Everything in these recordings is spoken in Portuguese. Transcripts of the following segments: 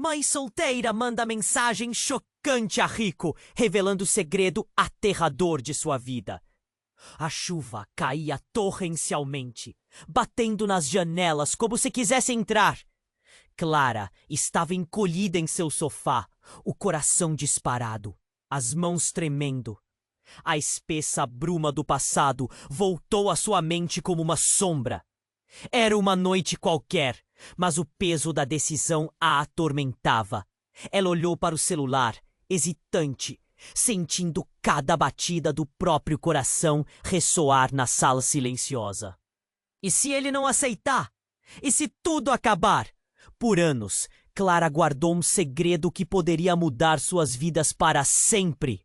Mãe solteira manda mensagem chocante a Rico, revelando o segredo aterrador de sua vida. A chuva caía torrencialmente, batendo nas janelas como se quisesse entrar. Clara estava encolhida em seu sofá, o coração disparado, as mãos tremendo. A espessa bruma do passado voltou à sua mente como uma sombra. Era uma noite qualquer, mas o peso da decisão a atormentava. Ela olhou para o celular, hesitante, sentindo cada batida do próprio coração ressoar na sala silenciosa. E se ele não aceitar? E se tudo acabar? Por anos, Clara guardou um segredo que poderia mudar suas vidas para sempre.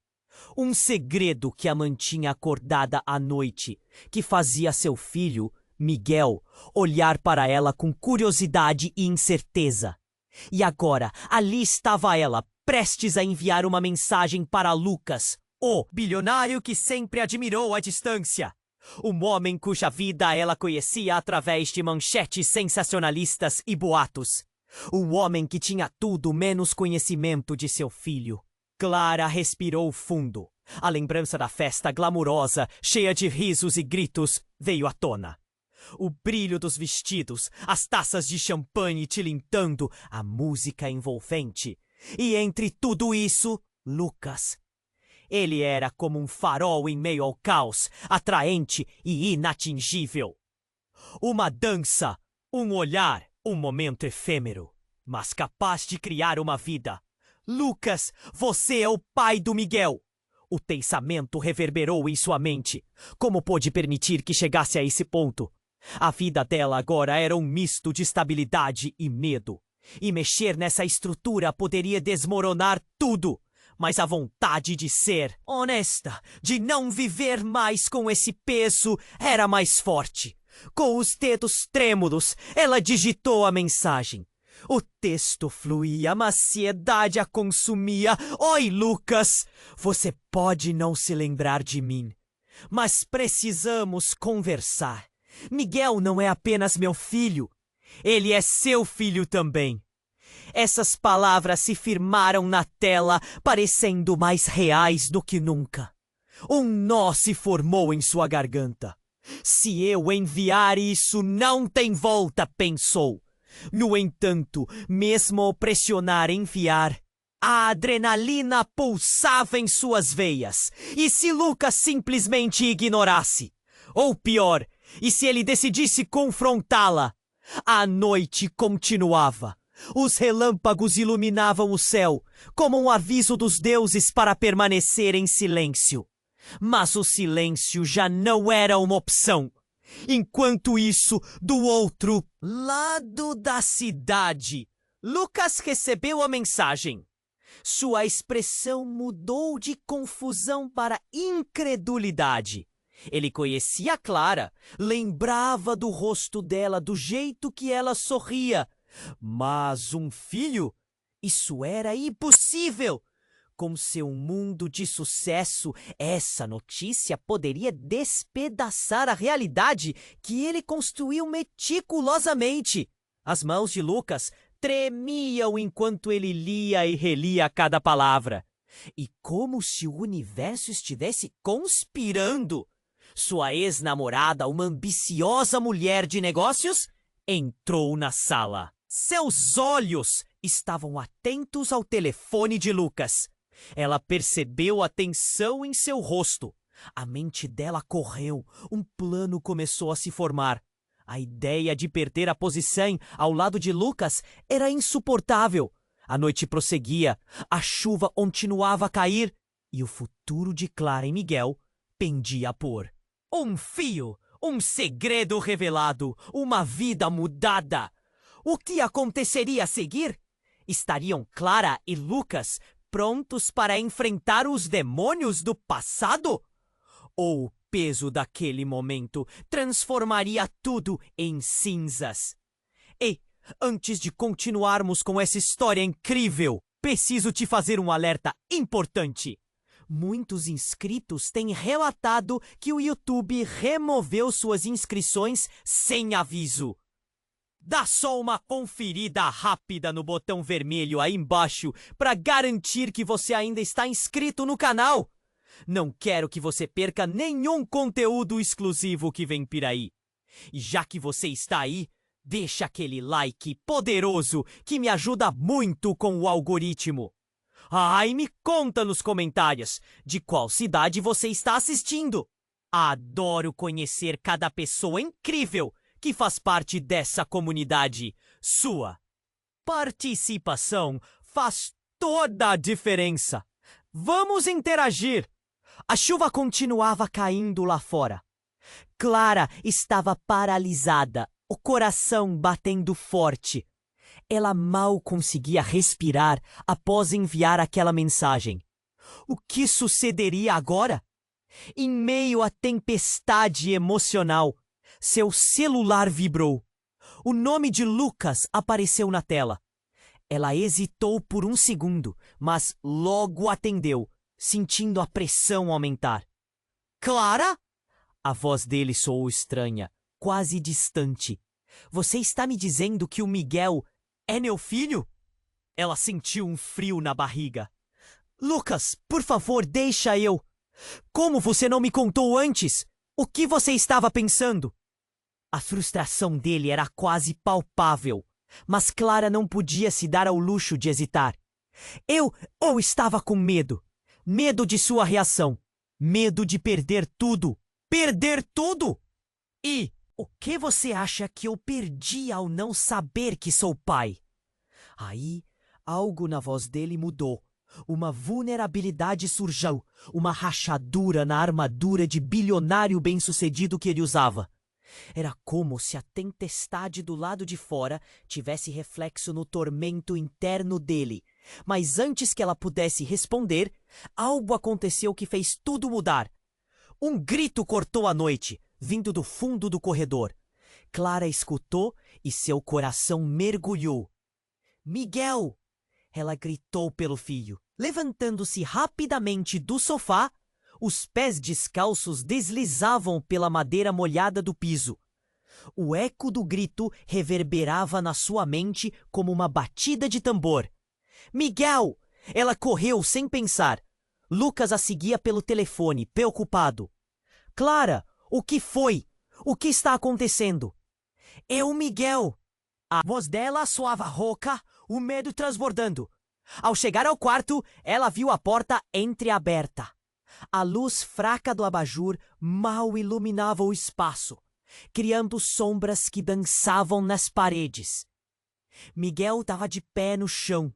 Um segredo que a mantinha acordada à noite, que fazia seu filho, Miguel, olhar para ela com curiosidade e incerteza. E agora, ali estava ela, prestes a enviar uma mensagem para Lucas, o bilionário que sempre admirou à distância. Um homem cuja vida ela conhecia através de manchetes sensacionalistas e boatos. Um homem que tinha tudo menos conhecimento de seu filho. Clara respirou fundo. A lembrança da festa glamurosa, cheia de risos e gritos, veio à tona. O brilho dos vestidos, as taças de champanhe tilintando, a música envolvente. E entre tudo isso, Lucas. Ele era como um farol em meio ao caos, atraente e inatingível. Uma dança, um olhar, um momento efêmero, mas capaz de criar uma vida. Lucas, você é o pai do Miguel. O pensamento reverberou em sua mente. Como pôde permitir que chegasse a esse ponto? A vida dela agora era um misto de estabilidade e medo. E mexer nessa estrutura poderia desmoronar tudo. Mas a vontade de ser honesta, de não viver mais com esse peso, era mais forte. Com os dedos trêmulos, ela digitou a mensagem. O texto fluía, a ansiedade a consumia. Oi, Lucas! Você pode não se lembrar de mim, mas precisamos conversar. Miguel não é apenas meu filho. Ele é seu filho também. Essas palavras se firmaram na tela, parecendo mais reais do que nunca. Um nó se formou em sua garganta. Se eu enviar isso, não tem volta, pensou. No entanto, mesmo ao pressionar enviar, a adrenalina pulsava em suas veias. E se Lucas simplesmente ignorasse? Ou pior, e se ele decidisse confrontá-la? A noite continuava. Os relâmpagos iluminavam o céu, como um aviso dos deuses para permanecer em silêncio. Mas o silêncio já não era uma opção. Enquanto isso, do outro lado da cidade, Lucas recebeu a mensagem. Sua expressão mudou de confusão para incredulidade. Ele conhecia Clara, lembrava do rosto dela, do jeito que ela sorria. Mas um filho? Isso era impossível! Com seu mundo de sucesso, essa notícia poderia despedaçar a realidade que ele construiu meticulosamente. As mãos de Lucas tremiam enquanto ele lia e relia cada palavra. E como se o universo estivesse conspirando. Sua ex-namorada, uma ambiciosa mulher de negócios, entrou na sala. Seus olhos estavam atentos ao telefone de Lucas. Ela percebeu a tensão em seu rosto. A mente dela correu. Um plano começou a se formar. A ideia de perder a posição ao lado de Lucas era insuportável. A noite prosseguia. A chuva continuava a cair. E o futuro de Clara e Miguel pendia por um fio, um segredo revelado, uma vida mudada. O que aconteceria a seguir? Estariam Clara e Lucas prontos para enfrentar os demônios do passado? Ou o peso daquele momento transformaria tudo em cinzas? E, antes de continuarmos com essa história incrível, preciso te fazer um alerta importante. Muitos inscritos têm relatado que o YouTube removeu suas inscrições sem aviso. Dá só uma conferida rápida no botão vermelho aí embaixo para garantir que você ainda está inscrito no canal. Não quero que você perca nenhum conteúdo exclusivo que vem por aí. E já que você está aí, deixa aquele like poderoso que me ajuda muito com o algoritmo. E me conta nos comentários de qual cidade você está assistindo. Adoro conhecer cada pessoa incrível que faz parte dessa comunidade. Sua participação faz toda a diferença. Vamos interagir! A chuva continuava caindo lá fora. Clara estava paralisada, o coração batendo forte. Ela mal conseguia respirar após enviar aquela mensagem. O que sucederia agora? Em meio à tempestade emocional, seu celular vibrou. O nome de Lucas apareceu na tela. Ela hesitou por um segundo, mas logo atendeu, sentindo a pressão aumentar. Clara? A voz dele soou estranha, quase distante. Você está me dizendo que o Miguel é meu filho? Ela sentiu um frio na barriga. Lucas, por favor, deixa eu. Como você não me contou antes? O que você estava pensando? A frustração dele era quase palpável, mas Clara não podia se dar ao luxo de hesitar. Eu estava com medo. Medo de sua reação. Medo de perder tudo. Perder tudo! E o que você acha que eu perdi ao não saber que sou pai? Aí, algo na voz dele mudou. Uma vulnerabilidade surgiu, uma rachadura na armadura de bilionário bem-sucedido que ele usava. Era como se a tempestade do lado de fora tivesse reflexo no tormento interno dele. Mas antes que ela pudesse responder, algo aconteceu que fez tudo mudar. Um grito cortou a noite, vindo do fundo do corredor. Clara escutou e seu coração mergulhou. Miguel! Ela gritou pelo filho. Levantando-se rapidamente do sofá, os pés descalços deslizavam pela madeira molhada do piso. O eco do grito reverberava na sua mente como uma batida de tambor. Miguel! Ela correu sem pensar. Lucas a seguia pelo telefone, preocupado. Clara, o que foi? O que está acontecendo? É o Miguel! A voz dela soava rouca, o medo transbordando. Ao chegar ao quarto, ela viu a porta entreaberta. A luz fraca do abajur mal iluminava o espaço, criando sombras que dançavam nas paredes. Miguel estava de pé no chão,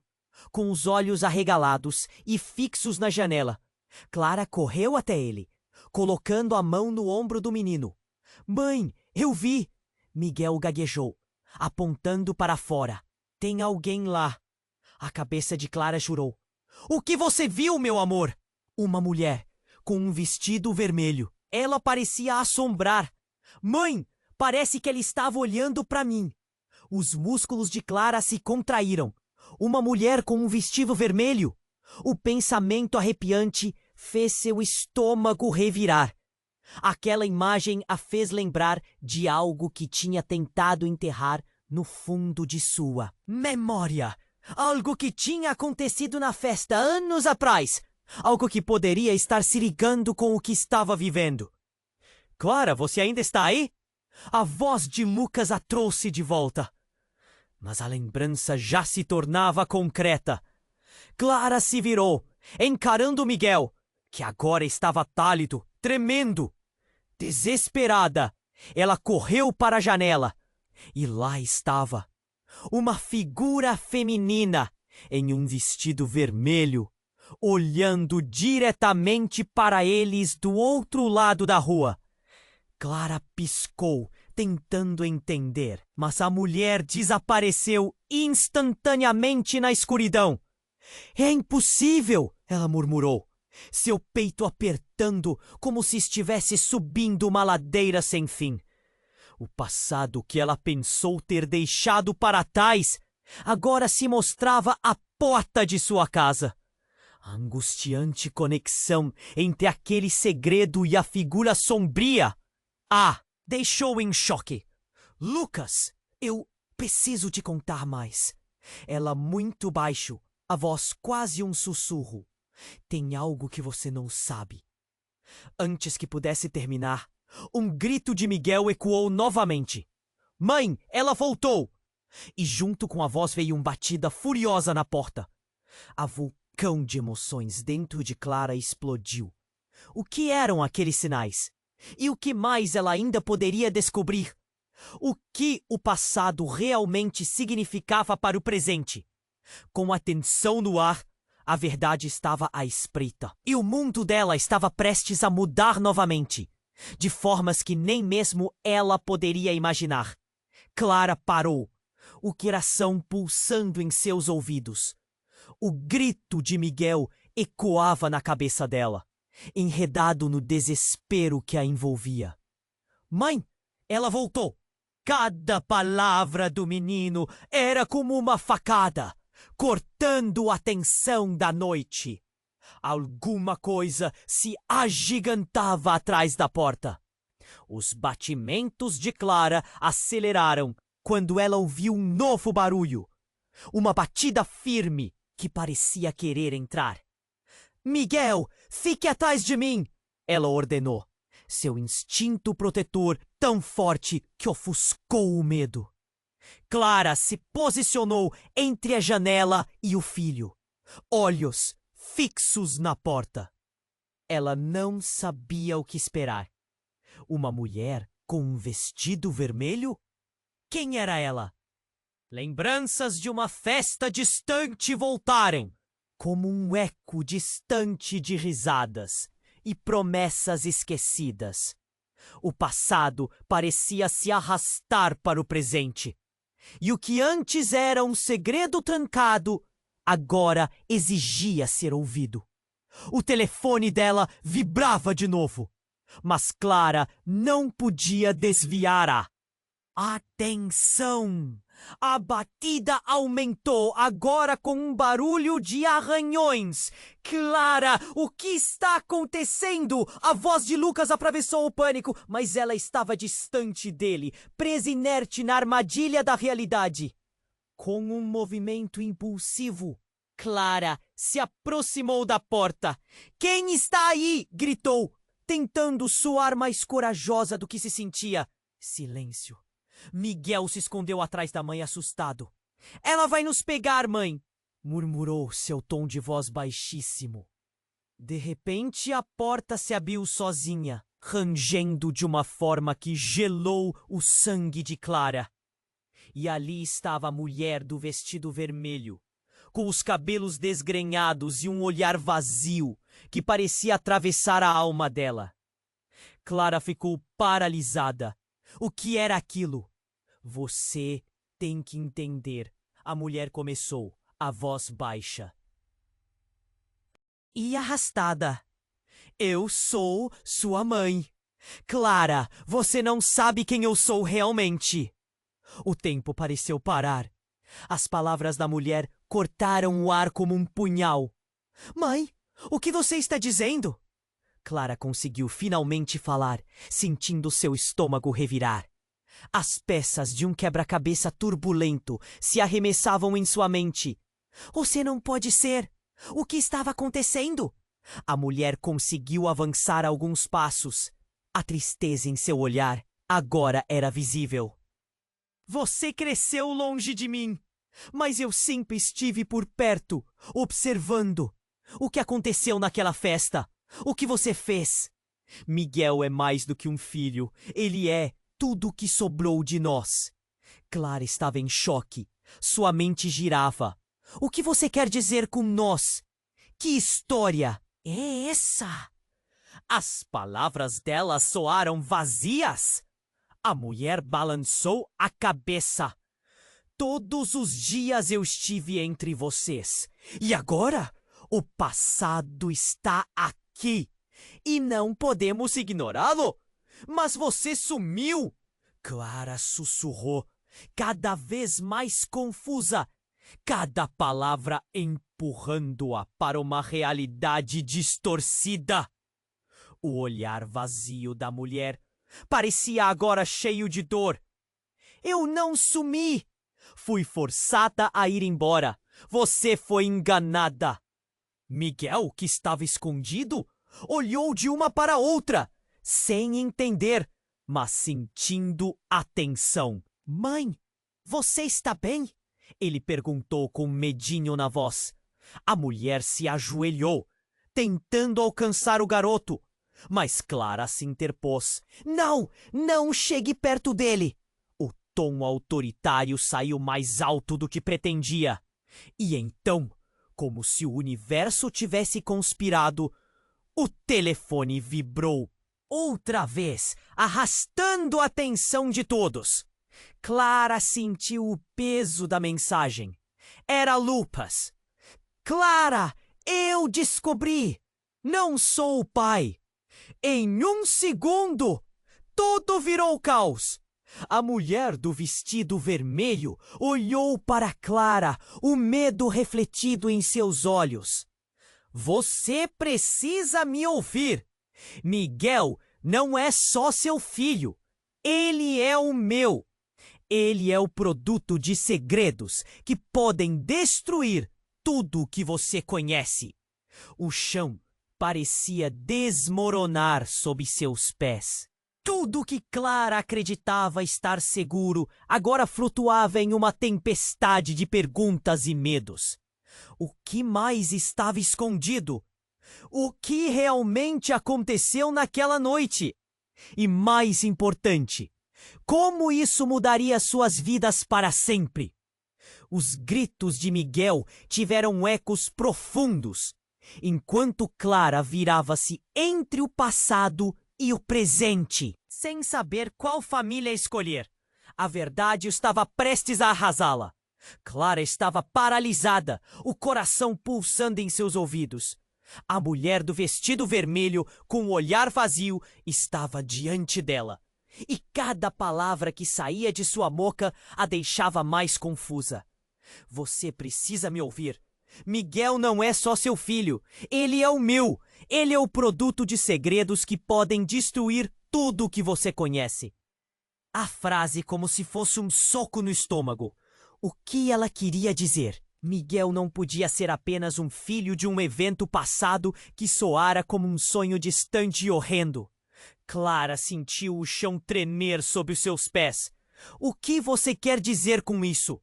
com os olhos arregalados e fixos na janela. Clara correu até ele, colocando a mão no ombro do menino. Mãe, eu vi! Miguel gaguejou, apontando para fora. Tem alguém lá. A cabeça de Clara jurou. O que você viu, meu amor? Uma mulher, com um vestido vermelho. Ela parecia assombrar. Mãe, parece que ela estava olhando para mim. Os músculos de Clara se contraíram. Uma mulher com um vestido vermelho. O pensamento arrepiante fez seu estômago revirar. Aquela imagem a fez lembrar de algo que tinha tentado enterrar no fundo de sua memória. Algo que tinha acontecido na festa anos atrás. Algo que poderia estar se ligando com o que estava vivendo. Clara, você ainda está aí? A voz de Lucas a trouxe de volta. Mas a lembrança já se tornava concreta. Clara se virou, encarando Miguel, que agora estava pálido, tremendo. Desesperada, ela correu para a janela. E lá estava uma figura feminina em um vestido vermelho, olhando diretamente para eles do outro lado da rua. Clara piscou, tentando entender, mas a mulher desapareceu instantaneamente na escuridão. É impossível, ela murmurou, seu peito apertando como se estivesse subindo uma ladeira sem fim. O passado que ela pensou ter deixado para trás agora se mostrava à porta de sua casa. A angustiante conexão entre aquele segredo e a figura sombria deixou em choque. Lucas, preciso te contar mais. Ela muito baixo, a voz quase um sussurro. Tem algo que você não sabe. Antes que pudesse terminar, um grito de Miguel ecoou novamente. Mãe, ela voltou! E junto com a voz veio uma batida furiosa na porta. A vulcão de emoções dentro de Clara explodiu. O que eram aqueles sinais? E o que mais ela ainda poderia descobrir? O que o passado realmente significava para o presente? Com a tensão no ar, a verdade estava à espreita. E o mundo dela estava prestes a mudar novamente, de formas que nem mesmo ela poderia imaginar. Clara parou, o coração pulsando em seus ouvidos. O grito de Miguel ecoava na cabeça dela, enredado no desespero que a envolvia. Mãe, ela voltou! Cada palavra do menino era como uma facada, cortando a tensão da noite. Alguma coisa se agigantava atrás da porta. Os batimentos de Clara aceleraram quando ela ouviu um novo barulho. Uma batida firme que parecia querer entrar. Miguel, fique atrás de mim! Ela ordenou. Seu instinto protetor tão forte que ofuscou o medo. Clara se posicionou entre a janela e o filho, olhos fixos na porta. Ela não sabia o que esperar. Uma mulher com um vestido vermelho? Quem era ela? Lembranças de uma festa distante voltaram, como um eco distante de risadas e promessas esquecidas. O passado parecia se arrastar para o presente. E o que antes era um segredo trancado, agora exigia ser ouvido. O telefone dela vibrava de novo, mas Clara não podia desviar-a. Atenção! A batida aumentou, agora com um barulho de arranhões. Clara, o que está acontecendo? A voz de Lucas atravessou o pânico, mas ela estava distante dele, presa inerte na armadilha da realidade. Com um movimento impulsivo, Clara se aproximou da porta. Quem está aí? Gritou, tentando soar mais corajosa do que se sentia. Silêncio. Miguel se escondeu atrás da mãe assustado. Ela vai nos pegar, mãe! Murmurou seu tom de voz baixíssimo. De repente, a porta se abriu sozinha, rangendo de uma forma que gelou o sangue de Clara. E ali estava a mulher do vestido vermelho, com os cabelos desgrenhados e um olhar vazio que parecia atravessar a alma dela. Clara ficou paralisada. O que era aquilo? Você tem que entender, a mulher começou, a voz baixa e arrastada. Eu sou sua mãe. Clara, você não sabe quem eu sou realmente. O tempo pareceu parar. As palavras da mulher cortaram o ar como um punhal. Mãe, o que você está dizendo? Clara conseguiu finalmente falar, sentindo seu estômago revirar. As peças de um quebra-cabeça turbulento se arremessavam em sua mente. Você não pode ser! O que estava acontecendo? A mulher conseguiu avançar alguns passos. A tristeza em seu olhar agora era visível. Você cresceu longe de mim, mas eu sempre estive por perto, observando. O que aconteceu naquela festa? O que você fez? Miguel é mais do que um filho. Ele é tudo o que sobrou de nós. Clara estava em choque. Sua mente girava. O que você quer dizer com nós? Que história é essa? As palavras dela soaram vazias. A mulher balançou a cabeça. Todos os dias eu estive entre vocês. E agora? O passado está aqui. E não podemos ignorá-lo. Mas você sumiu! Clara sussurrou, cada vez mais confusa, cada palavra empurrando-a para uma realidade distorcida. O olhar vazio da mulher parecia agora cheio de dor. Eu não sumi! Fui forçada a ir embora. Você foi enganada. Miguel, que estava escondido, olhou de uma para outra, sem entender, mas sentindo a tensão. Mãe, você está bem? Ele perguntou com medinho na voz. A mulher se ajoelhou, tentando alcançar o garoto, mas Clara se interpôs. Não, não chegue perto dele. O tom autoritário saiu mais alto do que pretendia. E então, como se o universo tivesse conspirado, o telefone vibrou. Outra vez, arrastando a atenção de todos. Clara sentiu o peso da mensagem. Era Lucas. Clara, eu descobri! Não sou o pai! Em um segundo, tudo virou caos. A mulher do vestido vermelho olhou para Clara, o medo refletido em seus olhos. Você precisa me ouvir. Miguel não é só seu filho. Ele é o meu. Ele é o produto de segredos que podem destruir tudo o que você conhece. O chão parecia desmoronar sob seus pés. Tudo que Clara acreditava estar seguro agora flutuava em uma tempestade de perguntas e medos. O que mais estava escondido? O que realmente aconteceu naquela noite? E mais importante, como isso mudaria suas vidas para sempre? Os gritos de Miguel tiveram ecos profundos, enquanto Clara virava-se entre o passado e o presente, sem saber qual família escolher. A verdade estava prestes a arrasá-la. Clara estava paralisada, o coração pulsando em seus ouvidos. A mulher do vestido vermelho, com o olhar vazio, estava diante dela. E cada palavra que saía de sua boca a deixava mais confusa. Você precisa me ouvir. Miguel não é só seu filho. Ele é o meu. Ele é o produto de segredos que podem destruir tudo o que você conhece. A frase como se fosse um soco no estômago. O que ela queria dizer? Miguel não podia ser apenas um filho de um evento passado que soara como um sonho distante e horrendo. Clara sentiu o chão tremer sob os seus pés. O que você quer dizer com isso?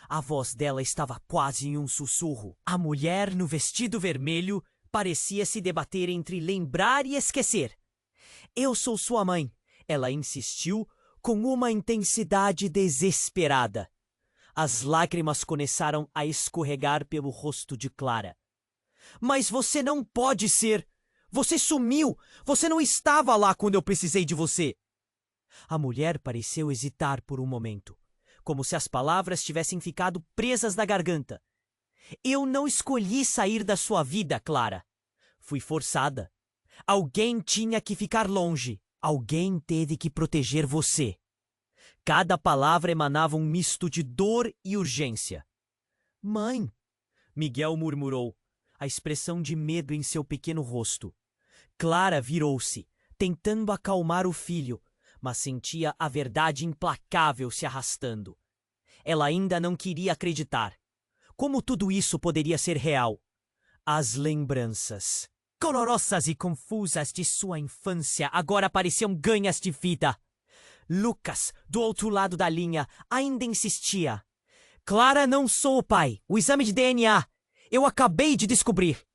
A voz dela estava quase em um sussurro. A mulher no vestido vermelho parecia se debater entre lembrar e esquecer. Eu sou sua mãe, ela insistiu com uma intensidade desesperada. As lágrimas começaram a escorregar pelo rosto de Clara. Mas você não pode ser! Você sumiu! Você não estava lá quando eu precisei de você! A mulher pareceu hesitar por um momento, como se as palavras tivessem ficado presas na garganta. Eu não escolhi sair da sua vida, Clara. Fui forçada. Alguém tinha que ficar longe. Alguém teve que proteger você. Cada palavra emanava um misto de dor e urgência. Mãe, Miguel murmurou, a expressão de medo em seu pequeno rosto. Clara virou-se, tentando acalmar o filho, mas sentia a verdade implacável se arrastando. Ela ainda não queria acreditar. Como tudo isso poderia ser real? As lembranças, colorosas e confusas de sua infância, agora pareciam ganhas de vida. Lucas, do outro lado da linha, ainda insistia. Clara, não sou o pai. O exame de DNA. Eu acabei de descobrir.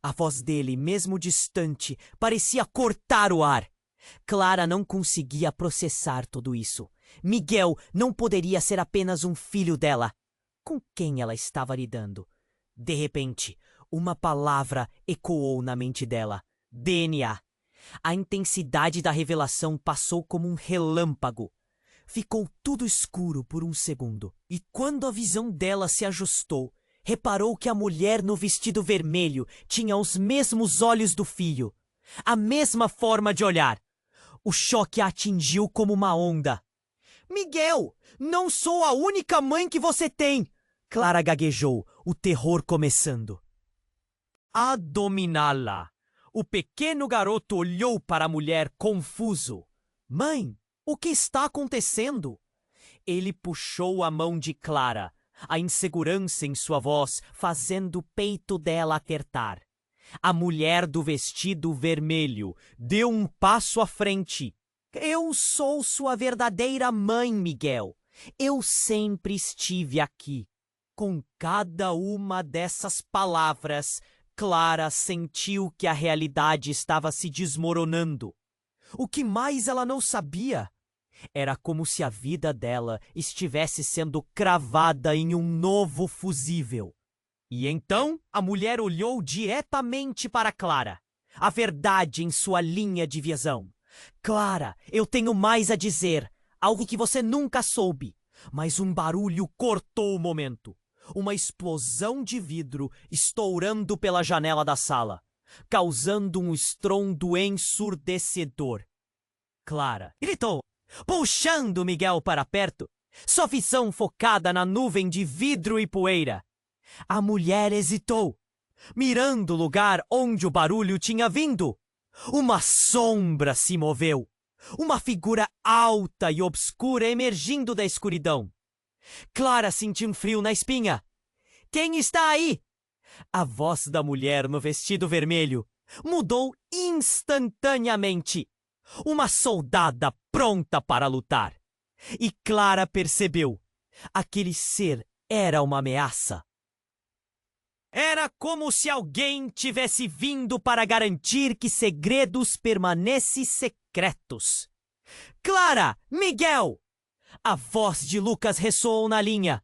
A voz dele, mesmo distante, parecia cortar o ar. Clara não conseguia processar tudo isso. Miguel não poderia ser apenas um filho dela. Com quem ela estava lidando? De repente, uma palavra ecoou na mente dela. DNA. A intensidade da revelação passou como um relâmpago. Ficou tudo escuro por um segundo. E quando a visão dela se ajustou, reparou que a mulher no vestido vermelho tinha os mesmos olhos do filho. A mesma forma de olhar. O choque a atingiu como uma onda. Miguel, não sou a única mãe que você tem! Clara gaguejou, o terror começando. A dominá-la. O pequeno garoto olhou para a mulher confuso. Mãe, o que está acontecendo? Ele puxou a mão de Clara, a insegurança em sua voz fazendo o peito dela apertar. A mulher do vestido vermelho deu um passo à frente. Eu sou sua verdadeira mãe, Miguel. Eu sempre estive aqui. Com cada uma dessas palavras, Clara sentiu que a realidade estava se desmoronando. O que mais ela não sabia? Era como se a vida dela estivesse sendo cravada em um novo fusível. E então a mulher olhou diretamente para Clara, a verdade em sua linha de visão. Clara, eu tenho mais a dizer, algo que você nunca soube. Mas um barulho cortou o momento. Uma explosão de vidro estourando pela janela da sala, causando um estrondo ensurdecedor. Clara gritou, puxando Miguel para perto, sua visão focada na nuvem de vidro e poeira. A mulher hesitou, mirando o lugar onde o barulho tinha vindo. Uma sombra se moveu, uma figura alta e obscura emergindo da escuridão. Clara sentiu um frio na espinha. Quem está aí? A voz da mulher no vestido vermelho mudou instantaneamente. Uma soldada pronta para lutar. E Clara percebeu. Aquele ser era uma ameaça. Era como se alguém tivesse vindo para garantir que segredos permanecem secretos. Clara! Miguel! A voz de Lucas ressoou na linha.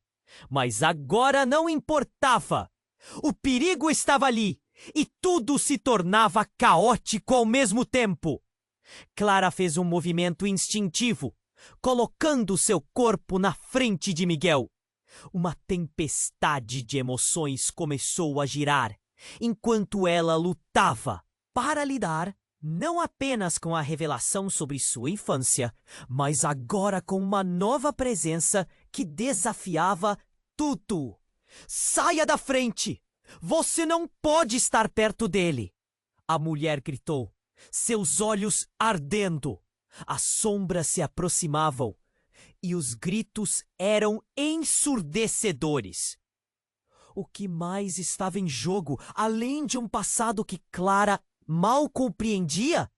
Mas agora não importava. O perigo estava ali e tudo se tornava caótico ao mesmo tempo. Clara fez um movimento instintivo, colocando seu corpo na frente de Miguel. Uma tempestade de emoções começou a girar, enquanto ela lutava para lidar não apenas com a revelação sobre sua infância, mas agora com uma nova presença que desafiava tudo. Saia da frente! Você não pode estar perto dele! A mulher gritou, seus olhos ardendo. As sombras se aproximavam e os gritos eram ensurdecedores. O que mais estava em jogo, além de um passado que Clara mal compreendia?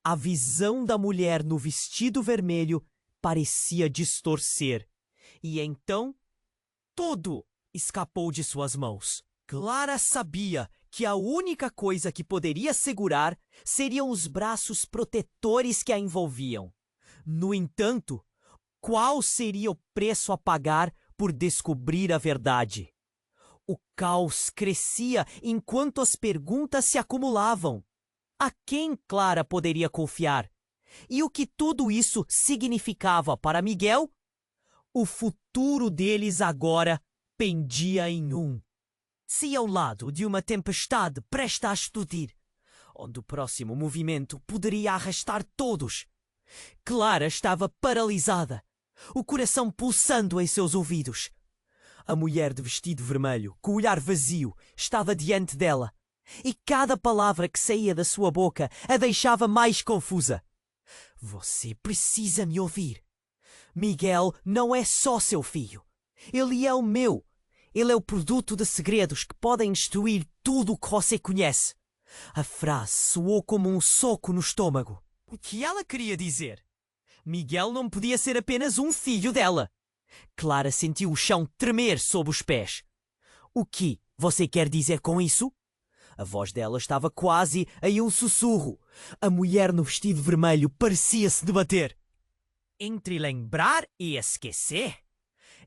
A visão da mulher no vestido vermelho parecia distorcer. E então, tudo escapou de suas mãos. Clara sabia que a única coisa que poderia segurar seriam os braços protetores que a envolviam. No entanto, qual seria o preço a pagar por descobrir a verdade? O caos crescia enquanto as perguntas se acumulavam. A quem Clara poderia confiar? E o que tudo isso significava para Miguel? O futuro deles agora pendia em se ao lado de uma tempestade presta a explodir, onde o próximo movimento poderia arrastar todos. Clara estava paralisada, o coração pulsando em seus ouvidos. A mulher de vestido vermelho, com o olhar vazio, estava diante dela, e cada palavra que saía da sua boca a deixava mais confusa. Você precisa me ouvir. Miguel não é só seu filho. Ele é o meu. Ele é o produto de segredos que podem destruir tudo o que você conhece. A frase soou como um soco no estômago. O que ela queria dizer? Miguel não podia ser apenas um filho dela. Clara sentiu o chão tremer sob os pés. O que você quer dizer com isso? A voz dela estava quase em um sussurro. A mulher no vestido vermelho parecia se debater. Entre lembrar e esquecer?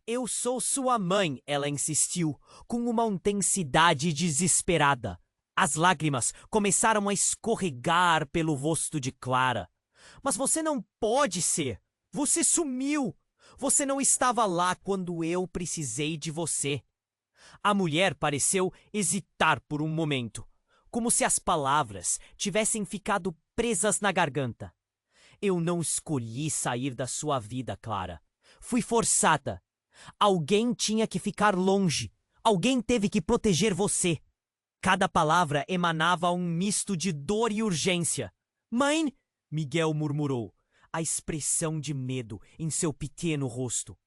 Eu sou sua mãe, ela insistiu, com uma intensidade desesperada. As lágrimas começaram a escorregar pelo rosto de Clara. Mas você não pode ser. Você sumiu. Você não estava lá quando eu precisei de você. A mulher pareceu hesitar por um momento, como se as palavras tivessem ficado presas na garganta. Eu não escolhi sair da sua vida, Clara. Fui forçada. Alguém tinha que ficar longe. Alguém teve que proteger você. Cada palavra emanava um misto de dor e urgência. Mãe, Miguel murmurou, a expressão de medo em seu pequeno rosto.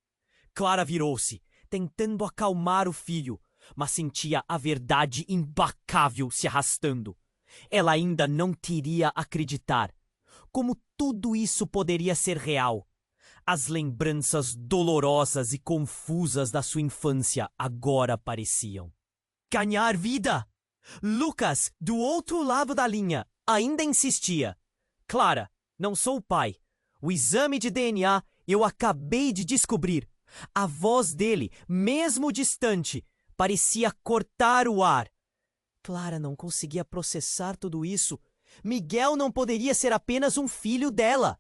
Clara virou-se, tentando acalmar o filho, mas sentia a verdade implacável se arrastando. Ela ainda não queria acreditar. Como tudo isso poderia ser real? As lembranças dolorosas e confusas da sua infância agora apareciam. Ganhar vida! Lucas, do outro lado da linha, ainda insistia. Clara, não sou o pai. O exame de DNA eu acabei de descobrir. A voz dele, mesmo distante, parecia cortar o ar. Clara não conseguia processar tudo isso. Miguel não poderia ser apenas um filho dela.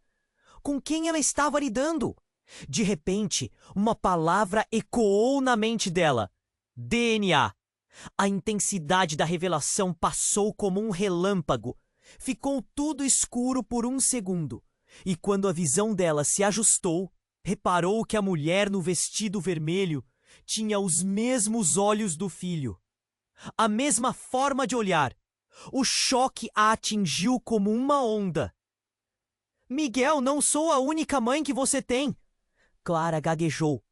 Com quem ela estava lidando? De repente, uma palavra ecoou na mente dela. DNA. A intensidade da revelação passou como um relâmpago. Ficou tudo escuro por um segundo. E quando a visão dela se ajustou, reparou que a mulher no vestido vermelho tinha os mesmos olhos do filho. A mesma forma de olhar. O choque a atingiu como uma onda. Miguel, não sou a única mãe que você tem. Clara gaguejou,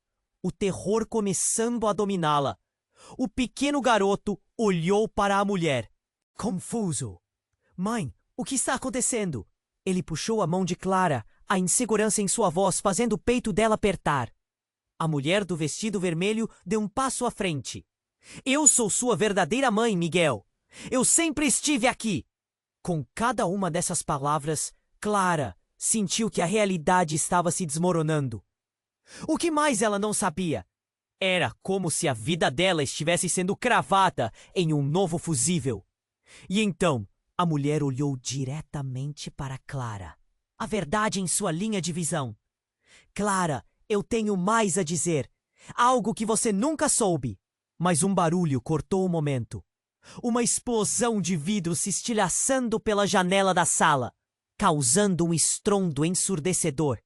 o terror começando a dominá-la. O pequeno garoto olhou para a mulher, confuso. Mãe, o que está acontecendo? Ele puxou a mão de Clara, a insegurança em sua voz fazendo o peito dela apertar. A mulher do vestido vermelho deu um passo à frente. Eu sou sua verdadeira mãe, Miguel. Eu sempre estive aqui. Com cada uma dessas palavras, Clara sentiu que a realidade estava se desmoronando. O que mais ela não sabia? Era como se a vida dela estivesse sendo cravada em um novo fusível. E então, a mulher olhou diretamente para Clara. A verdade em sua linha de visão. Clara, eu tenho mais a dizer. Algo que você nunca soube. Mas um barulho cortou o momento. Uma explosão de vidro se estilhaçando pela janela da sala, causando um estrondo ensurdecedor.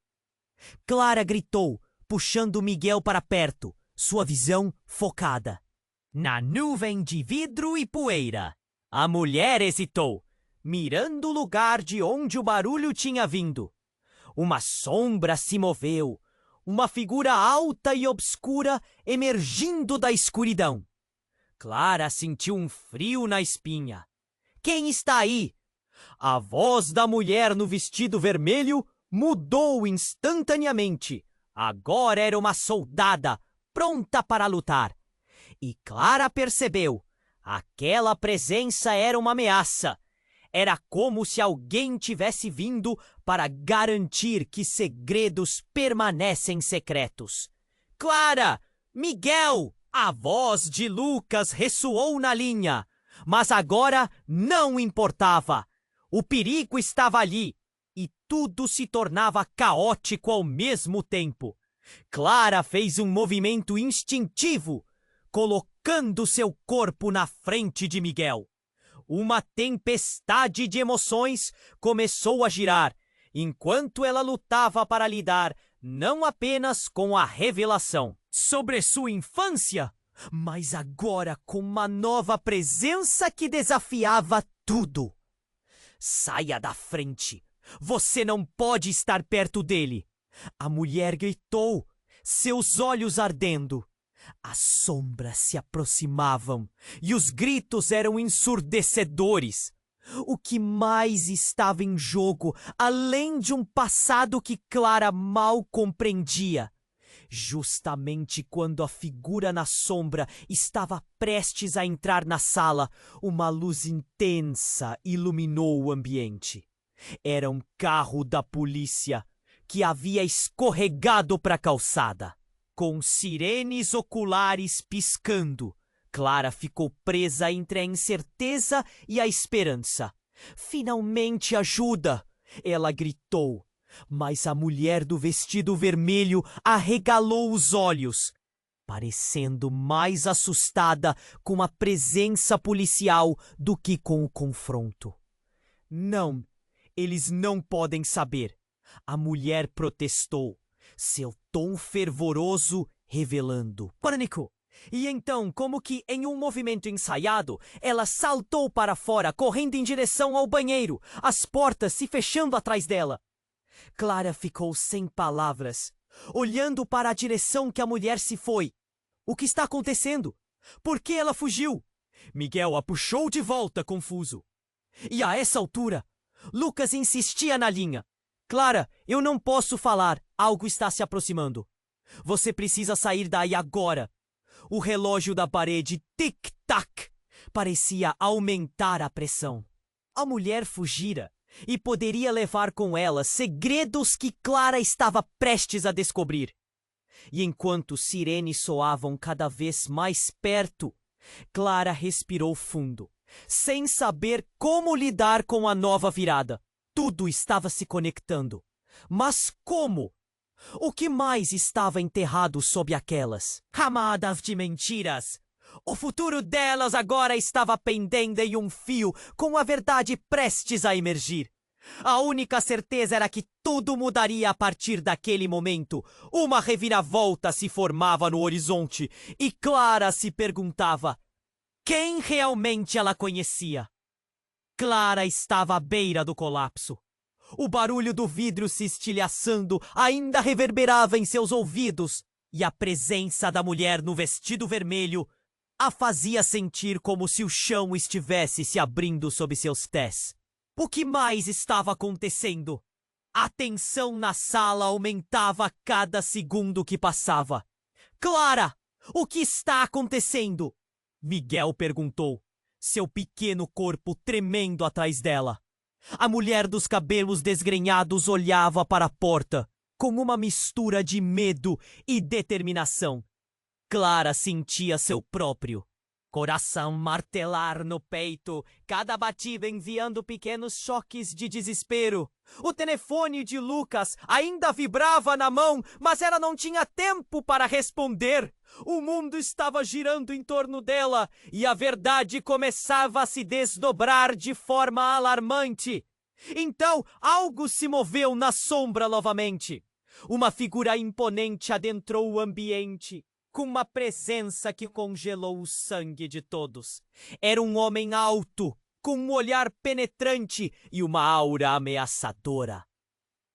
Clara gritou, puxando Miguel para perto, sua visão focada. Na nuvem de vidro e poeira. A mulher hesitou, mirando o lugar de onde o barulho tinha vindo. Uma sombra se moveu, uma figura alta e obscura emergindo da escuridão. Clara sentiu um frio na espinha. Quem está aí? A voz da mulher no vestido vermelho mudou instantaneamente. Agora era uma soldada, pronta para lutar. E Clara percebeu. Aquela presença era uma ameaça. Era como se alguém tivesse vindo para garantir que segredos permanecem secretos. Clara! Miguel! A voz de Lucas ressoou na linha. Mas agora não importava. O perigo estava ali. E tudo se tornava caótico ao mesmo tempo. Clara fez um movimento instintivo, colocando seu corpo na frente de Miguel. Uma tempestade de emoções começou a girar, enquanto ela lutava para lidar não apenas com a revelação sobre sua infância, mas agora com uma nova presença que desafiava tudo. Saia da frente! Você não pode estar perto dele! A mulher gritou, seus olhos ardendo. As sombras se aproximavam e os gritos eram ensurdecedores. O que mais estava em jogo, além de um passado que Clara mal compreendia? Justamente quando a figura na sombra estava prestes a entrar na sala, uma luz intensa iluminou o ambiente. Era um carro da polícia que havia escorregado para a calçada. Com sirenes oculares piscando, Clara ficou presa entre a incerteza e a esperança. Finalmente ajuda! Ela gritou, mas a mulher do vestido vermelho arregalou os olhos, parecendo mais assustada com a presença policial do que com o confronto. Não, eles não podem saber. A mulher protestou, seu tom fervoroso revelando. Pânico! E então, como que em um movimento ensaiado, ela saltou para fora, correndo em direção ao banheiro, as portas se fechando atrás dela. Clara ficou sem palavras, olhando para a direção que a mulher se foi. O que está acontecendo? Por que ela fugiu? Miguel a puxou de volta, confuso. E a essa altura, Lucas insistia na linha. Clara, eu não posso falar. Algo está se aproximando. Você precisa sair daí agora. O relógio da parede, tic-tac, parecia aumentar a pressão. A mulher fugira e poderia levar com ela segredos que Clara estava prestes a descobrir. E enquanto sirenes soavam cada vez mais perto, Clara respirou fundo, sem saber como lidar com a nova virada. Tudo estava se conectando. Mas como? O que mais estava enterrado sob aquelas camadas de mentiras? O futuro delas agora estava pendendo em um fio, com a verdade prestes a emergir. A única certeza era que tudo mudaria a partir daquele momento. Uma reviravolta se formava no horizonte e Clara se perguntava quem realmente ela conhecia. Clara estava à beira do colapso. O barulho do vidro se estilhaçando ainda reverberava em seus ouvidos e a presença da mulher no vestido vermelho a fazia sentir como se o chão estivesse se abrindo sob seus pés. O que mais estava acontecendo? A tensão na sala aumentava a cada segundo que passava. Clara, o que está acontecendo? Miguel perguntou, seu pequeno corpo tremendo atrás dela. A mulher dos cabelos desgrenhados olhava para a porta, com uma mistura de medo e determinação. Clara sentia seu próprio coração martelar no peito, cada batida enviando pequenos choques de desespero. O telefone de Lucas ainda vibrava na mão, mas ela não tinha tempo para responder. O mundo estava girando em torno dela e a verdade começava a se desdobrar de forma alarmante. Então, algo se moveu na sombra novamente. Uma figura imponente adentrou o ambiente, com uma presença que congelou o sangue de todos. Era um homem alto, com um olhar penetrante e uma aura ameaçadora.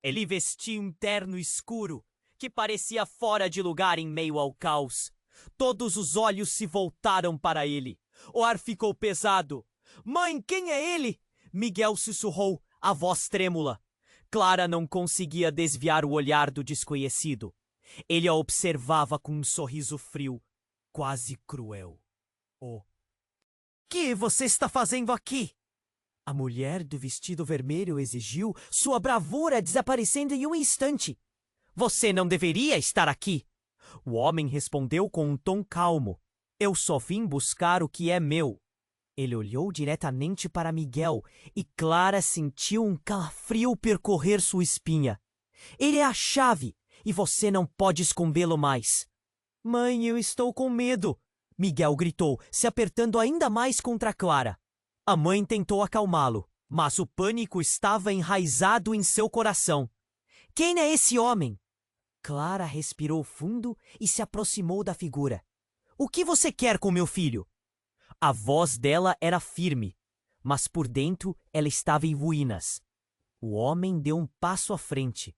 Ele vestia um terno escuro, que parecia fora de lugar em meio ao caos. Todos os olhos se voltaram para ele. O ar ficou pesado. Mãe, quem é ele? Miguel sussurrou, a voz trêmula. Clara não conseguia desviar o olhar do desconhecido. Ele a observava com um sorriso frio, quase cruel. O que você está fazendo aqui? A mulher do vestido vermelho exigiu, sua bravura desaparecendo em um instante. Você não deveria estar aqui. O homem respondeu com um tom calmo. Eu só vim buscar o que é meu. Ele olhou diretamente para Miguel e Clara sentiu um calafrio percorrer sua espinha. Ele é a chave e você não pode escondê-lo mais. Mãe, eu estou com medo, Miguel gritou, se apertando ainda mais contra Clara. A mãe tentou acalmá-lo, mas o pânico estava enraizado em seu coração. Quem é esse homem? Clara respirou fundo e se aproximou da figura. O que você quer com meu filho? A voz dela era firme, mas por dentro ela estava em ruínas. O homem deu um passo à frente,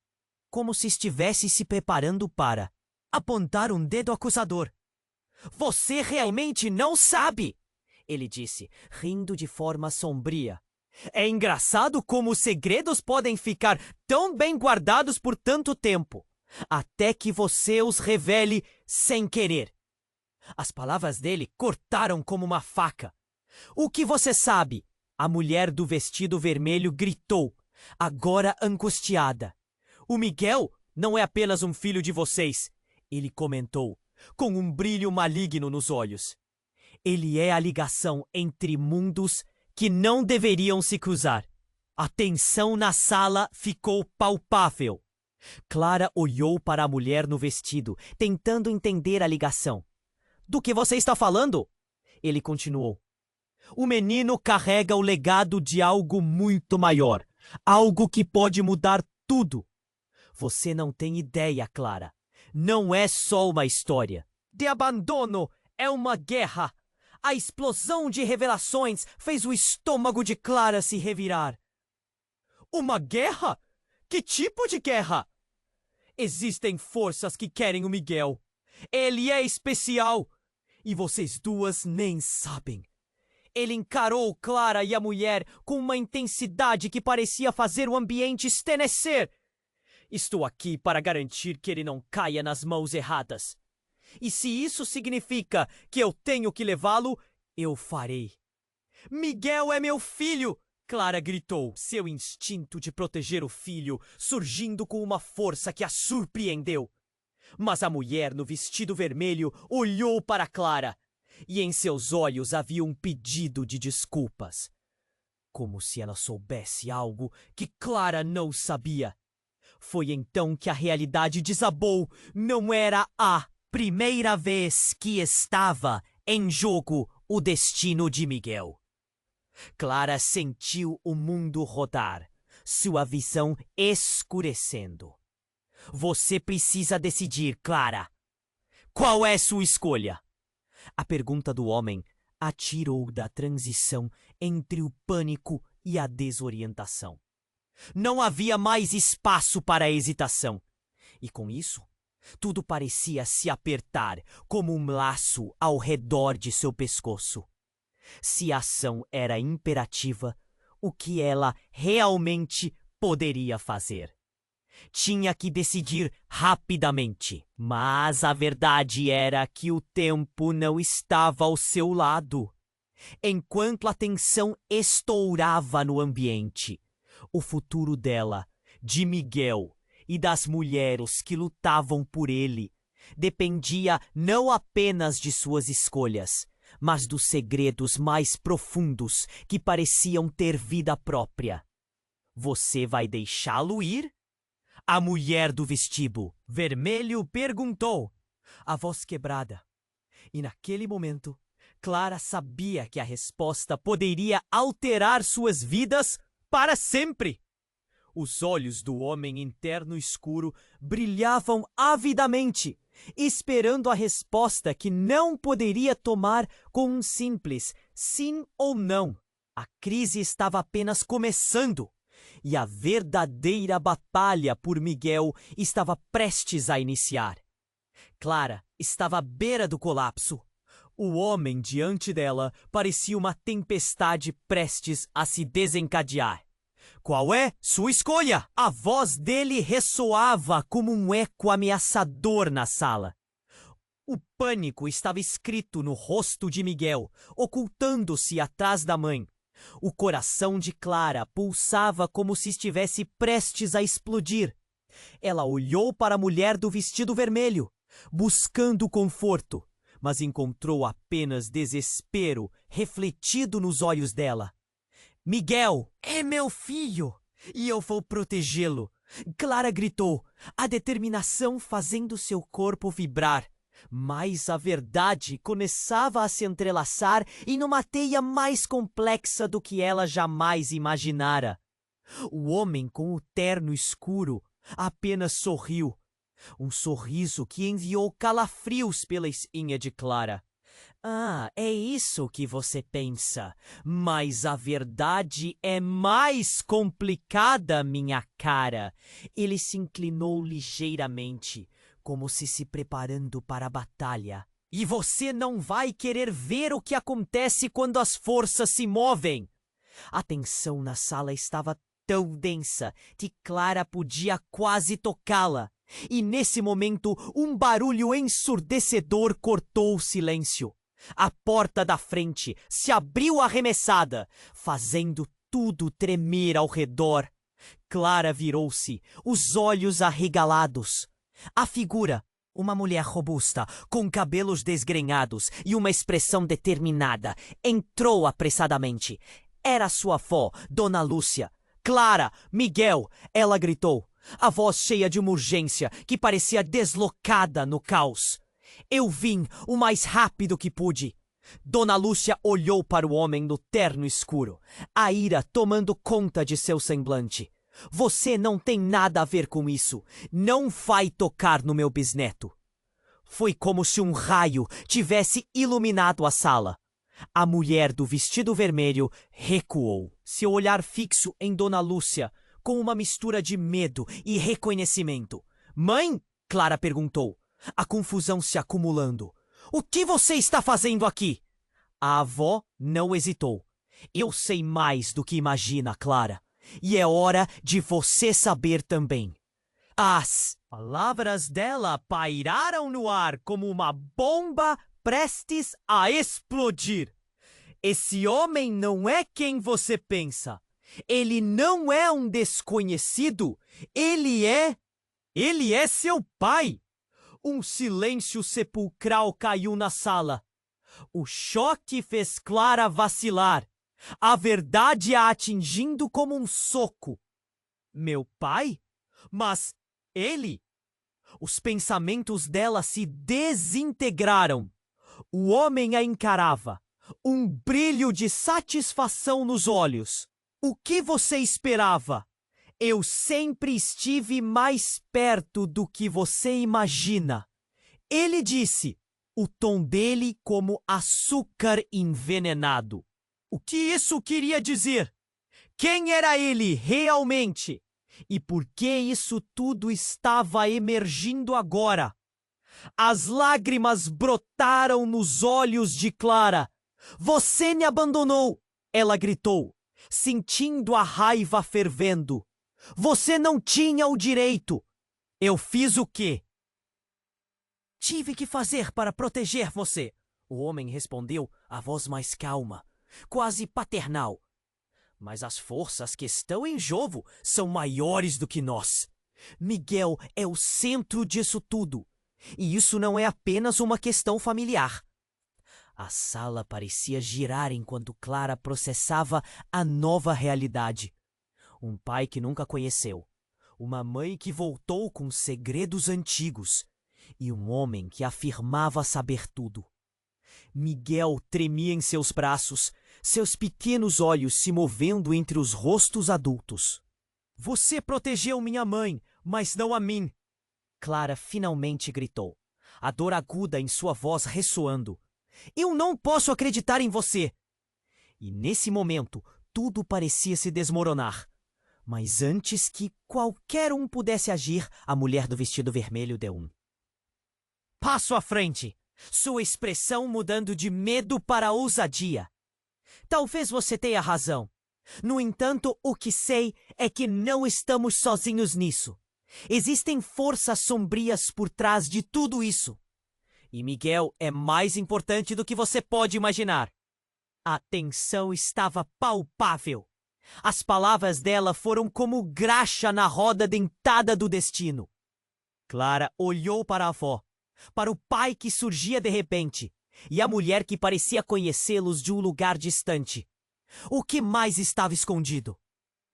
como se estivesse se preparando para apontar um dedo acusador. Você realmente não sabe, ele disse, rindo de forma sombria. É engraçado como os segredos podem ficar tão bem guardados por tanto tempo, até que você os revele sem querer. As palavras dele cortaram como uma faca. O que você sabe? A mulher do vestido vermelho gritou, agora angustiada. O Miguel não é apenas um filho de vocês, ele comentou, com um brilho maligno nos olhos. Ele é a ligação entre mundos que não deveriam se cruzar. A tensão na sala ficou palpável. Clara olhou para a mulher no vestido, tentando entender a ligação. Do que você está falando? Ele continuou. O menino carrega o legado de algo muito maior, algo que pode mudar tudo. Você não tem ideia, Clara. Não é só uma história de abandono, é uma guerra. A explosão de revelações fez o estômago de Clara se revirar. Uma guerra? Que tipo de guerra? Existem forças que querem o Miguel. Ele é especial. E vocês duas nem sabem. Ele encarou Clara e a mulher com uma intensidade que parecia fazer o ambiente estremecer. Estou aqui para garantir que ele não caia nas mãos erradas. E se isso significa que eu tenho que levá-lo, eu farei. Miguel é meu filho! Clara gritou, seu instinto de proteger o filho surgindo com uma força que a surpreendeu. Mas a mulher no vestido vermelho olhou para Clara, e em seus olhos havia um pedido de desculpas. Como se ela soubesse algo que Clara não sabia. Foi então que a realidade desabou. Não era a primeira vez que estava em jogo o destino de Miguel. Clara sentiu o mundo rodar, sua visão escurecendo. Você precisa decidir, Clara. Qual é sua escolha? A pergunta do homem a tirou da transição entre o pânico e a desorientação. Não havia mais espaço para a hesitação. E com isso, tudo parecia se apertar como um laço ao redor de seu pescoço. Se a ação era imperativa, o que ela realmente poderia fazer? Tinha que decidir rapidamente. Mas a verdade era que o tempo não estava ao seu lado. Enquanto a tensão estourava no ambiente, o futuro dela, de Miguel e das mulheres que lutavam por ele dependia não apenas de suas escolhas, mas dos segredos mais profundos que pareciam ter vida própria. Você vai deixá-lo ir? A mulher do vestido vermelho perguntou, a voz quebrada. E naquele momento, Clara sabia que a resposta poderia alterar suas vidas para sempre. Os olhos do homem interno escuro brilhavam avidamente, esperando a resposta que não poderia tomar com um simples sim ou não. A crise estava apenas começando e a verdadeira batalha por Miguel estava prestes a iniciar. Clara estava à beira do colapso. O homem diante dela parecia uma tempestade prestes a se desencadear. Qual é sua escolha? A voz dele ressoava como um eco ameaçador na sala. O pânico estava escrito no rosto de Miguel, ocultando-se atrás da mãe. O coração de Clara pulsava como se estivesse prestes a explodir. Ela olhou para a mulher do vestido vermelho, buscando conforto, mas encontrou apenas desespero refletido nos olhos dela. Miguel é meu filho e eu vou protegê-lo, Clara gritou, a determinação fazendo seu corpo vibrar. Mas a verdade começava a se entrelaçar em uma teia mais complexa do que ela jamais imaginara. O homem com o terno escuro apenas sorriu. Um sorriso que enviou calafrios pela espinha de Clara. Ah, é isso que você pensa. Mas a verdade é mais complicada, minha cara. Ele se inclinou ligeiramente, como se preparando para a batalha. E você não vai querer ver o que acontece quando as forças se movem. A tensão na sala estava tão densa que Clara podia quase tocá-la. E nesse momento, um barulho ensurdecedor cortou o silêncio. A porta da frente se abriu arremessada, fazendo tudo tremer ao redor. Clara virou-se, os olhos arregalados. A figura, uma mulher robusta, com cabelos desgrenhados e uma expressão determinada, entrou apressadamente. Era sua avó, Dona Lúcia. Clara, Miguel, ela gritou, a voz cheia de uma urgência que parecia deslocada no caos. Eu vim o mais rápido que pude. Dona Lúcia olhou para o homem no terno escuro, a ira tomando conta de seu semblante. Você não tem nada a ver com isso. Não vai tocar no meu bisneto. Foi como se um raio tivesse iluminado a sala. A mulher do vestido vermelho recuou, seu olhar fixo em Dona Lúcia, com uma mistura de medo e reconhecimento. Mãe? Clara perguntou, a confusão se acumulando. O que você está fazendo aqui? A avó não hesitou. Eu sei mais do que imagina, Clara. E é hora de você saber também. As palavras dela pairaram no ar como uma bomba prestes a explodir. Esse homem não é quem você pensa. Ele não é um desconhecido. Ele é seu pai. Um silêncio sepulcral caiu na sala. O choque fez Clara vacilar, a verdade a atingindo como um soco. Meu pai? Mas ele? Os pensamentos dela se desintegraram. O homem a encarava, um brilho de satisfação nos olhos. O que você esperava? Eu sempre estive mais perto do que você imagina. Ele disse, o tom dele como açúcar envenenado. O que isso queria dizer? Quem era ele realmente? E por que isso tudo estava emergindo agora? As lágrimas brotaram nos olhos de Clara. Você me abandonou, ela gritou, sentindo a raiva fervendo. Você não tinha o direito. Eu fiz o quê? Tive que fazer para proteger você, o homem respondeu, a voz mais calma, quase paternal. Mas as forças que estão em jogo são maiores do que nós. Miguel é o centro disso tudo. E isso não é apenas uma questão familiar. A sala parecia girar enquanto Clara processava a nova realidade. Um pai que nunca conheceu. Uma mãe que voltou com segredos antigos. E um homem que afirmava saber tudo. Miguel tremia em seus braços, seus pequenos olhos se movendo entre os rostos adultos. Você protegeu minha mãe, mas não a mim. Clara finalmente gritou, a dor aguda em sua voz ressoando. Eu não posso acreditar em você! E nesse momento, tudo parecia se desmoronar. Mas antes que qualquer um pudesse agir, a mulher do vestido vermelho deu um passo à frente, sua expressão mudando de medo para ousadia. Talvez você tenha razão. No entanto, o que sei é que não estamos sozinhos nisso. Existem forças sombrias por trás de tudo isso. E Miguel é mais importante do que você pode imaginar. A tensão estava palpável. As palavras dela foram como graxa na roda dentada do destino. Clara olhou para a avó, para o pai que surgia de repente, e a mulher que parecia conhecê-los de um lugar distante. O que mais estava escondido?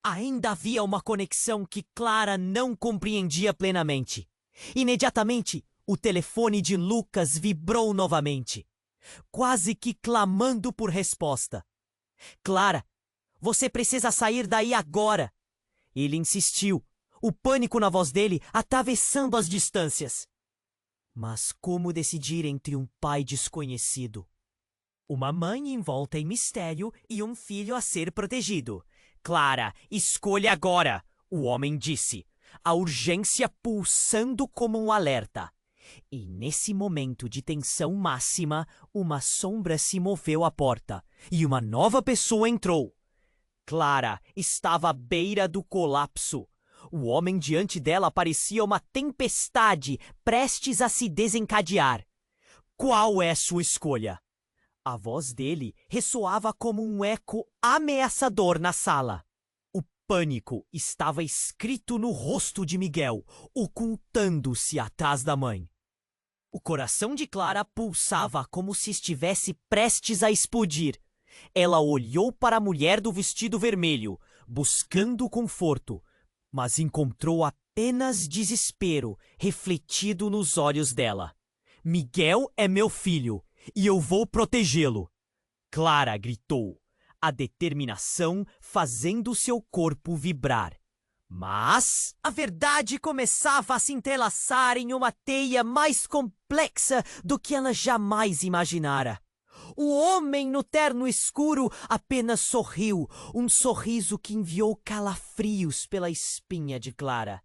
Ainda havia uma conexão que Clara não compreendia plenamente. Imediatamente, o telefone de Lucas vibrou novamente, quase que clamando por resposta. Clara, você precisa sair daí agora. Ele insistiu, o pânico na voz dele atravessando as distâncias. Mas como decidir entre um pai desconhecido? Uma mãe envolta em mistério e um filho a ser protegido. Clara, escolha agora, o homem disse, a urgência pulsando como um alerta. E nesse momento de tensão máxima, uma sombra se moveu à porta e uma nova pessoa entrou. Clara estava à beira do colapso. O homem diante dela parecia uma tempestade prestes a se desencadear. Qual é sua escolha? A voz dele ressoava como um eco ameaçador na sala. O pânico estava escrito no rosto de Miguel, ocultando-se atrás da mãe. O coração de Clara pulsava como se estivesse prestes a explodir. Ela olhou para a mulher do vestido vermelho, buscando conforto, mas encontrou apenas desespero refletido nos olhos dela. Miguel é meu filho. E eu vou protegê-lo. Clara gritou, a determinação fazendo seu corpo vibrar. Mas a verdade começava a se entrelaçar em uma teia mais complexa do que ela jamais imaginara. O homem no terno escuro apenas sorriu, um sorriso que enviou calafrios pela espinha de Clara.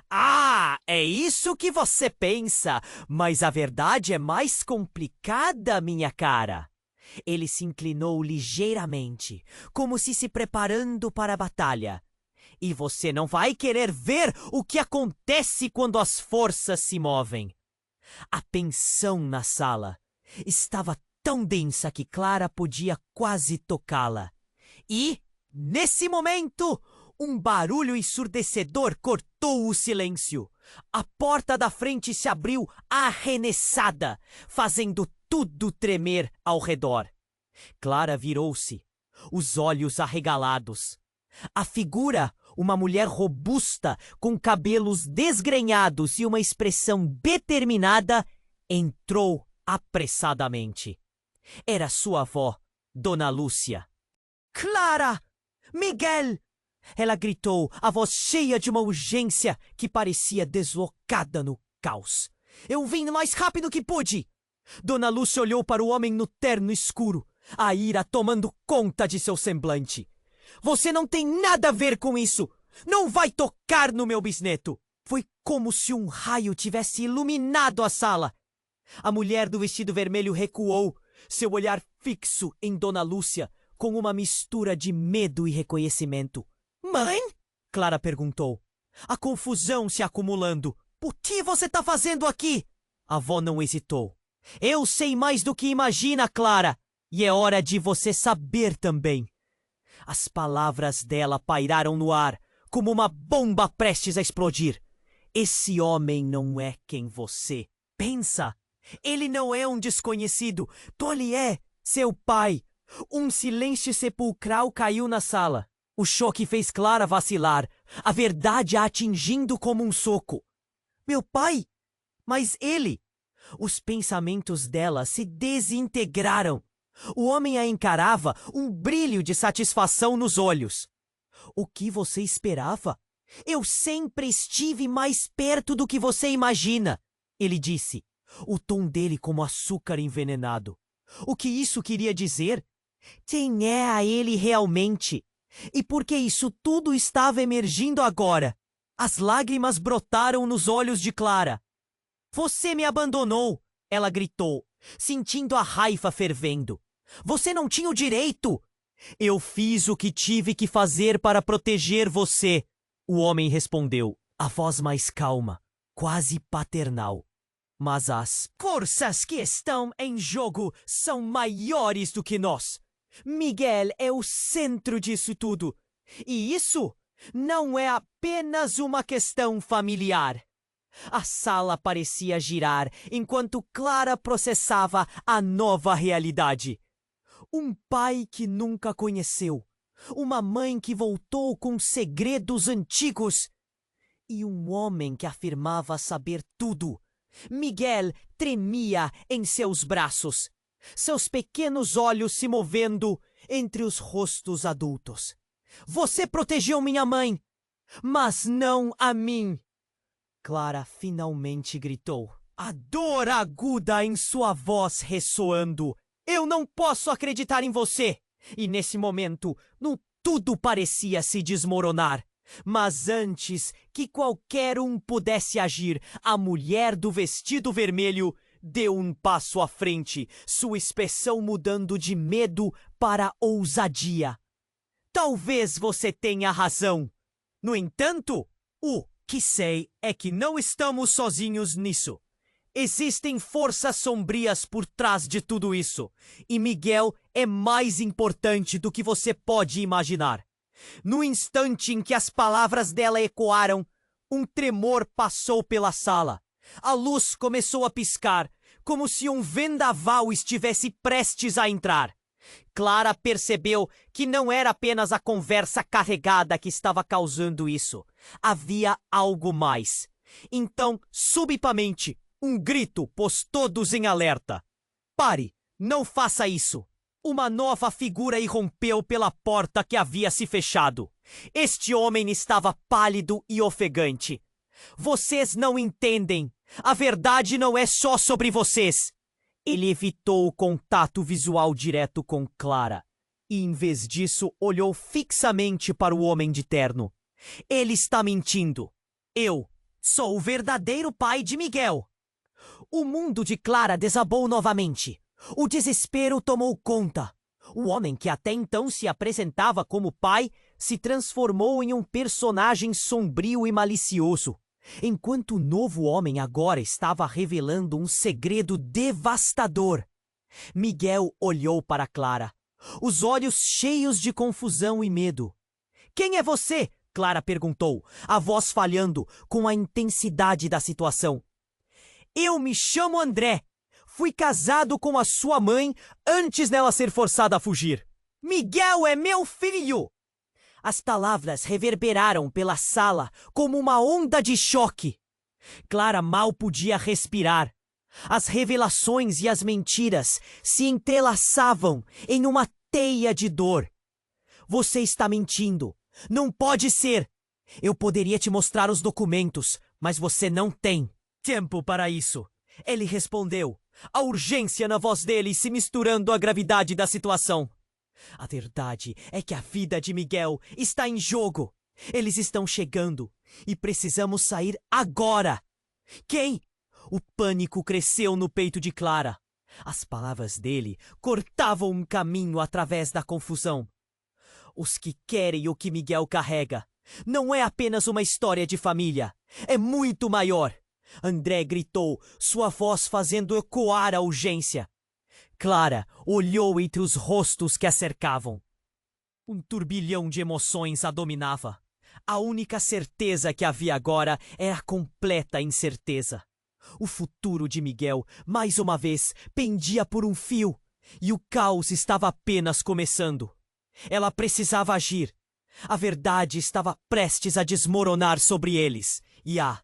Ah, é isso que você pensa, mas a verdade é mais complicada, minha cara. Ele se inclinou ligeiramente, como se preparando para a batalha. E você não vai querer ver o que acontece quando as forças se movem. A tensão na sala estava tão densa que Clara podia quase tocá-la. E, nesse momento, um barulho ensurdecedor cortou o silêncio. A porta da frente se abriu arremessada, fazendo tudo tremer ao redor. Clara virou-se, os olhos arregalados. A figura, uma mulher robusta, com cabelos desgrenhados e uma expressão determinada, entrou apressadamente. Era sua avó, Dona Lúcia. Clara! Miguel! Ela gritou, a voz cheia de uma urgência que parecia deslocada no caos. Eu vim o mais rápido que pude! Dona Lúcia olhou para o homem no terno escuro, a ira tomando conta de seu semblante. Você não tem nada a ver com isso! Não vai tocar no meu bisneto! Foi como se um raio tivesse iluminado a sala. A mulher do vestido vermelho recuou, seu olhar fixo em Dona Lúcia, com uma mistura de medo e reconhecimento. Mãe? Clara perguntou. A confusão se acumulando. O que você está fazendo aqui? A avó não hesitou. Eu sei mais do que imagina, Clara. E é hora de você saber também. As palavras dela pairaram no ar, como uma bomba prestes a explodir. Esse homem não é quem você pensa. Ele não é um desconhecido. Ele é seu pai. Um silêncio sepulcral caiu na sala. O choque fez Clara vacilar, a verdade a atingindo como um soco. Meu pai? Mas ele? Os pensamentos dela se desintegraram. O homem a encarava, um brilho de satisfação nos olhos. O que você esperava? Eu sempre estive mais perto do que você imagina, ele disse, o tom dele como açúcar envenenado. O que isso queria dizer? Quem é ele realmente? E por que isso tudo estava emergindo agora? As lágrimas brotaram nos olhos de Clara. Você me abandonou, ela gritou, sentindo a raiva fervendo. Você não tinha o direito. Eu fiz o que tive que fazer para proteger você, o homem respondeu, a voz mais calma, quase paternal. Mas as forças que estão em jogo são maiores do que nós. Miguel é o centro disso tudo. E isso não é apenas uma questão familiar. A sala parecia girar enquanto Clara processava a nova realidade. Um pai que nunca conheceu. Uma mãe que voltou com segredos antigos. E um homem que afirmava saber tudo. Miguel tremia em seus braços, seus pequenos olhos se movendo entre os rostos adultos. Você protegeu minha mãe, mas não a mim. Clara finalmente gritou, a dor aguda em sua voz ressoando. Eu não posso acreditar em você. E nesse momento, tudo parecia se desmoronar. Mas antes que qualquer um pudesse agir, a mulher do vestido vermelho deu um passo à frente, sua expressão mudando de medo para ousadia. Talvez você tenha razão. No entanto, o que sei é que não estamos sozinhos nisso. Existem forças sombrias por trás de tudo isso, e Miguel é mais importante do que você pode imaginar. No instante em que as palavras dela ecoaram, um tremor passou pela sala. A luz começou a piscar, como se um vendaval estivesse prestes a entrar. Clara percebeu que não era apenas a conversa carregada que estava causando isso. Havia algo mais. Então, subitamente, um grito pôs todos em alerta. Pare! Não faça isso! Uma nova figura irrompeu pela porta que havia se fechado. Este homem estava pálido e ofegante. Vocês não entendem. A verdade não é só sobre vocês. Ele evitou o contato visual direto com Clara e, em vez disso, olhou fixamente para o homem de terno. Ele está mentindo. Eu sou o verdadeiro pai de Miguel. O mundo de Clara desabou novamente. O desespero tomou conta. O homem que até então se apresentava como pai se transformou em um personagem sombrio e malicioso, enquanto o novo homem agora estava revelando um segredo devastador. Miguel olhou para Clara, os olhos cheios de confusão e medo. "Quem é você?" Clara perguntou, a voz falhando com a intensidade da situação. "Eu me chamo André. Fui casado com a sua mãe antes dela ser forçada a fugir. Miguel é meu filho!" As palavras reverberaram pela sala como uma onda de choque. Clara mal podia respirar. As revelações e as mentiras se entrelaçavam em uma teia de dor. "Você está mentindo. Não pode ser. Eu poderia te mostrar os documentos, mas você não tem tempo para isso." Ele respondeu, a urgência na voz dele se misturando à gravidade da situação. "A verdade é que a vida de Miguel está em jogo. Eles estão chegando e precisamos sair agora." "Quem?" O pânico cresceu no peito de Clara. As palavras dele cortavam um caminho através da confusão. "Os que querem o que Miguel carrega. Não é apenas uma história de família. É muito maior." André gritou, sua voz fazendo ecoar a urgência. Clara olhou entre os rostos que a cercavam. Um turbilhão de emoções a dominava. A única certeza que havia agora era a completa incerteza. O futuro de Miguel, mais uma vez, pendia por um fio, e o caos estava apenas começando. Ela precisava agir. A verdade estava prestes a desmoronar sobre eles, e a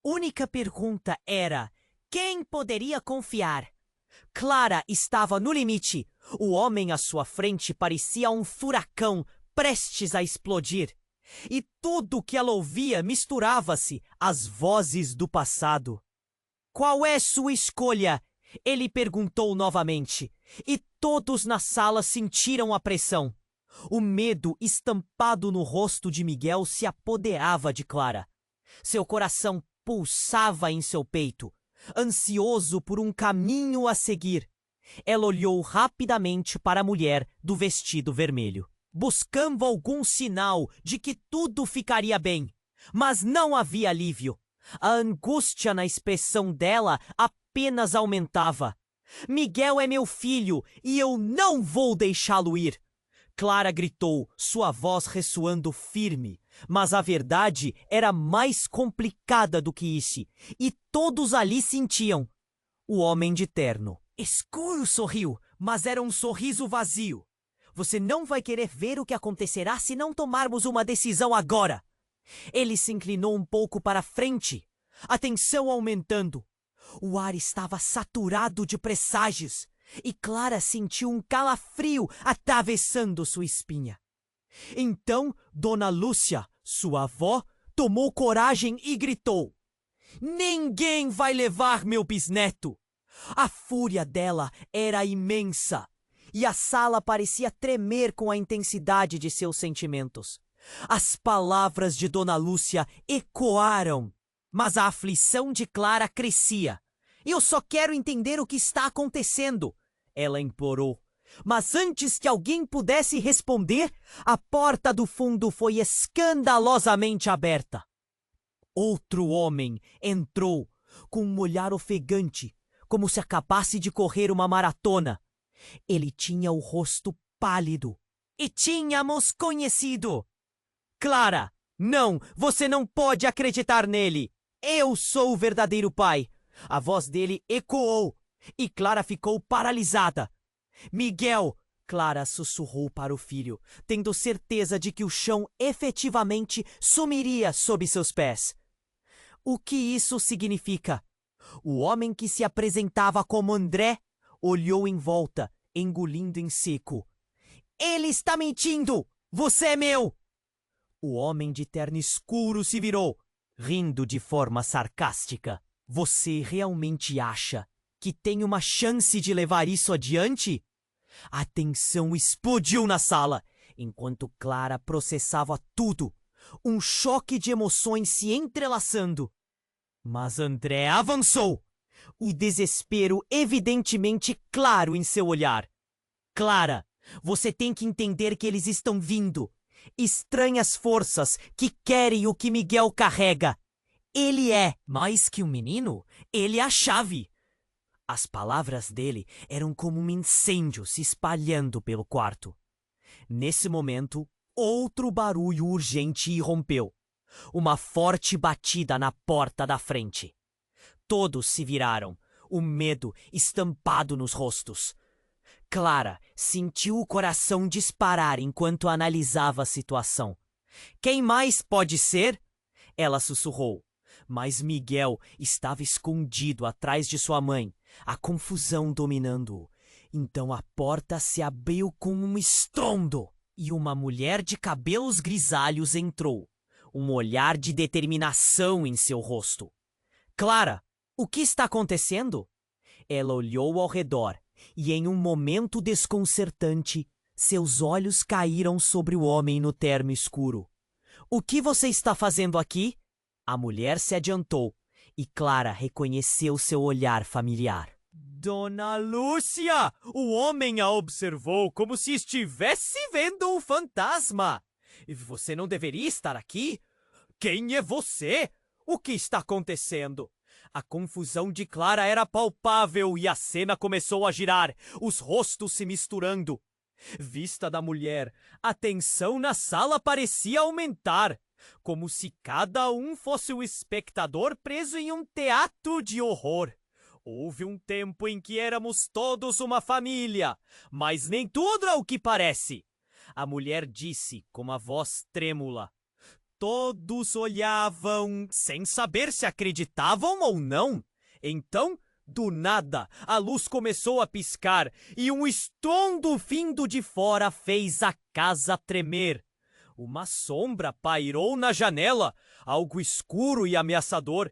única pergunta era: quem poderia confiar? Clara estava no limite. O homem à sua frente parecia um furacão prestes a explodir. E tudo o que ela ouvia misturava-se às vozes do passado. "Qual é sua escolha?" ele perguntou novamente. E todos na sala sentiram a pressão. O medo estampado no rosto de Miguel se apoderava de Clara. Seu coração pulsava em seu peito, ansioso por um caminho a seguir. Ela olhou rapidamente para a mulher do vestido vermelho, buscando algum sinal de que tudo ficaria bem. Mas não havia alívio. A angústia na expressão dela apenas aumentava. "Miguel é meu filho e eu não vou deixá-lo ir!" Clara gritou, sua voz ressoando firme. Mas a verdade era mais complicada do que isso, e todos ali sentiam. O homem de terno escuro sorriu, mas era um sorriso vazio. "Você não vai querer ver o que acontecerá se não tomarmos uma decisão agora." Ele se inclinou um pouco para frente, a tensão aumentando. O ar estava saturado de presságios, e Clara sentiu um calafrio atravessando sua espinha. Então, Dona Lúcia, sua avó, tomou coragem e gritou: "Ninguém vai levar meu bisneto!" A fúria dela era imensa, e a sala parecia tremer com a intensidade de seus sentimentos. As palavras de Dona Lúcia ecoaram, mas a aflição de Clara crescia. "Eu só quero entender o que está acontecendo," ela implorou. Mas antes que alguém pudesse responder, a porta do fundo foi escandalosamente aberta. Outro homem entrou, com um olhar ofegante, como se acabasse de correr uma maratona. Ele tinha o rosto pálido. E tínhamos conhecido. "Clara, não, você não pode acreditar nele. Eu sou o verdadeiro pai." A voz dele ecoou, e Clara ficou paralisada. "Miguel!" Clara sussurrou para o filho, tendo certeza de que o chão efetivamente sumiria sob seus pés. O que isso significa? O homem que se apresentava como André olhou em volta, engolindo em seco. "Ele está mentindo! Você é meu!" O homem de terno escuro se virou, rindo de forma sarcástica. "Você realmente acha que tem uma chance de levar isso adiante? A tensão explodiu na sala, enquanto Clara processava tudo, um choque de emoções se entrelaçando. Mas André avançou, o desespero evidentemente claro em seu olhar. Clara, você tem que entender que eles estão vindo. Estranhas forças que querem o que Miguel carrega. Ele é mais que um menino, ele é a chave. As palavras dele eram como um incêndio se espalhando pelo quarto. Nesse momento, outro barulho urgente irrompeu. Uma forte batida na porta da frente. Todos se viraram, o medo estampado nos rostos. Clara sentiu o coração disparar enquanto analisava a situação. Quem mais pode ser? Ela sussurrou. Mas Miguel estava escondido atrás de sua mãe, a confusão dominando-o. Então a porta se abriu com um estrondo e uma mulher de cabelos grisalhos entrou, um olhar de determinação em seu rosto. Clara, o que está acontecendo? Ela olhou ao redor e, em um momento desconcertante, seus olhos caíram sobre o homem no terno escuro. O que você está fazendo aqui? A mulher se adiantou e Clara reconheceu seu olhar familiar. Dona Lúcia! O homem a observou como se estivesse vendo um fantasma. Você não deveria estar aqui? Quem é você? O que está acontecendo? A confusão de Clara era palpável e a cena começou a girar, os rostos se misturando. Vista da mulher, a tensão na sala parecia aumentar, como se cada um fosse o espectador preso em um teatro de horror. Houve um tempo em que éramos todos uma família, mas nem tudo é o que parece. A mulher disse com uma voz trêmula. Todos olhavam, sem saber se acreditavam ou não. Então, do nada, a luz começou a piscar e um estrondo vindo de fora fez a casa tremer. Uma sombra pairou na janela, algo escuro e ameaçador.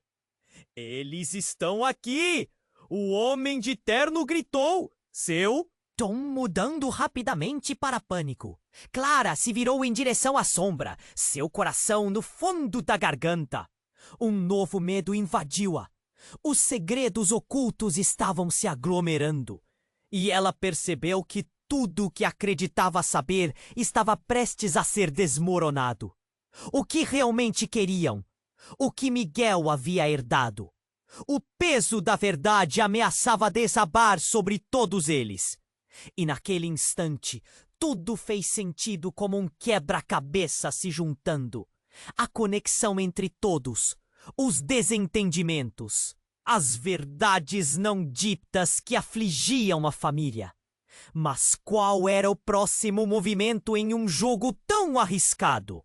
Eles estão aqui! O homem de terno gritou. Seu tom mudando rapidamente para pânico. Clara se virou em direção à sombra, seu coração no fundo da garganta. Um novo medo invadiu-a. Os segredos ocultos estavam se aglomerando. E ela percebeu que tudo o que acreditava saber estava prestes a ser desmoronado. O que realmente queriam? O que Miguel havia herdado? O peso da verdade ameaçava desabar sobre todos eles. E naquele instante, tudo fez sentido como um quebra-cabeça se juntando. A conexão entre todos, os desentendimentos, as verdades não ditas que afligiam a família. Mas qual era o próximo movimento em um jogo tão arriscado?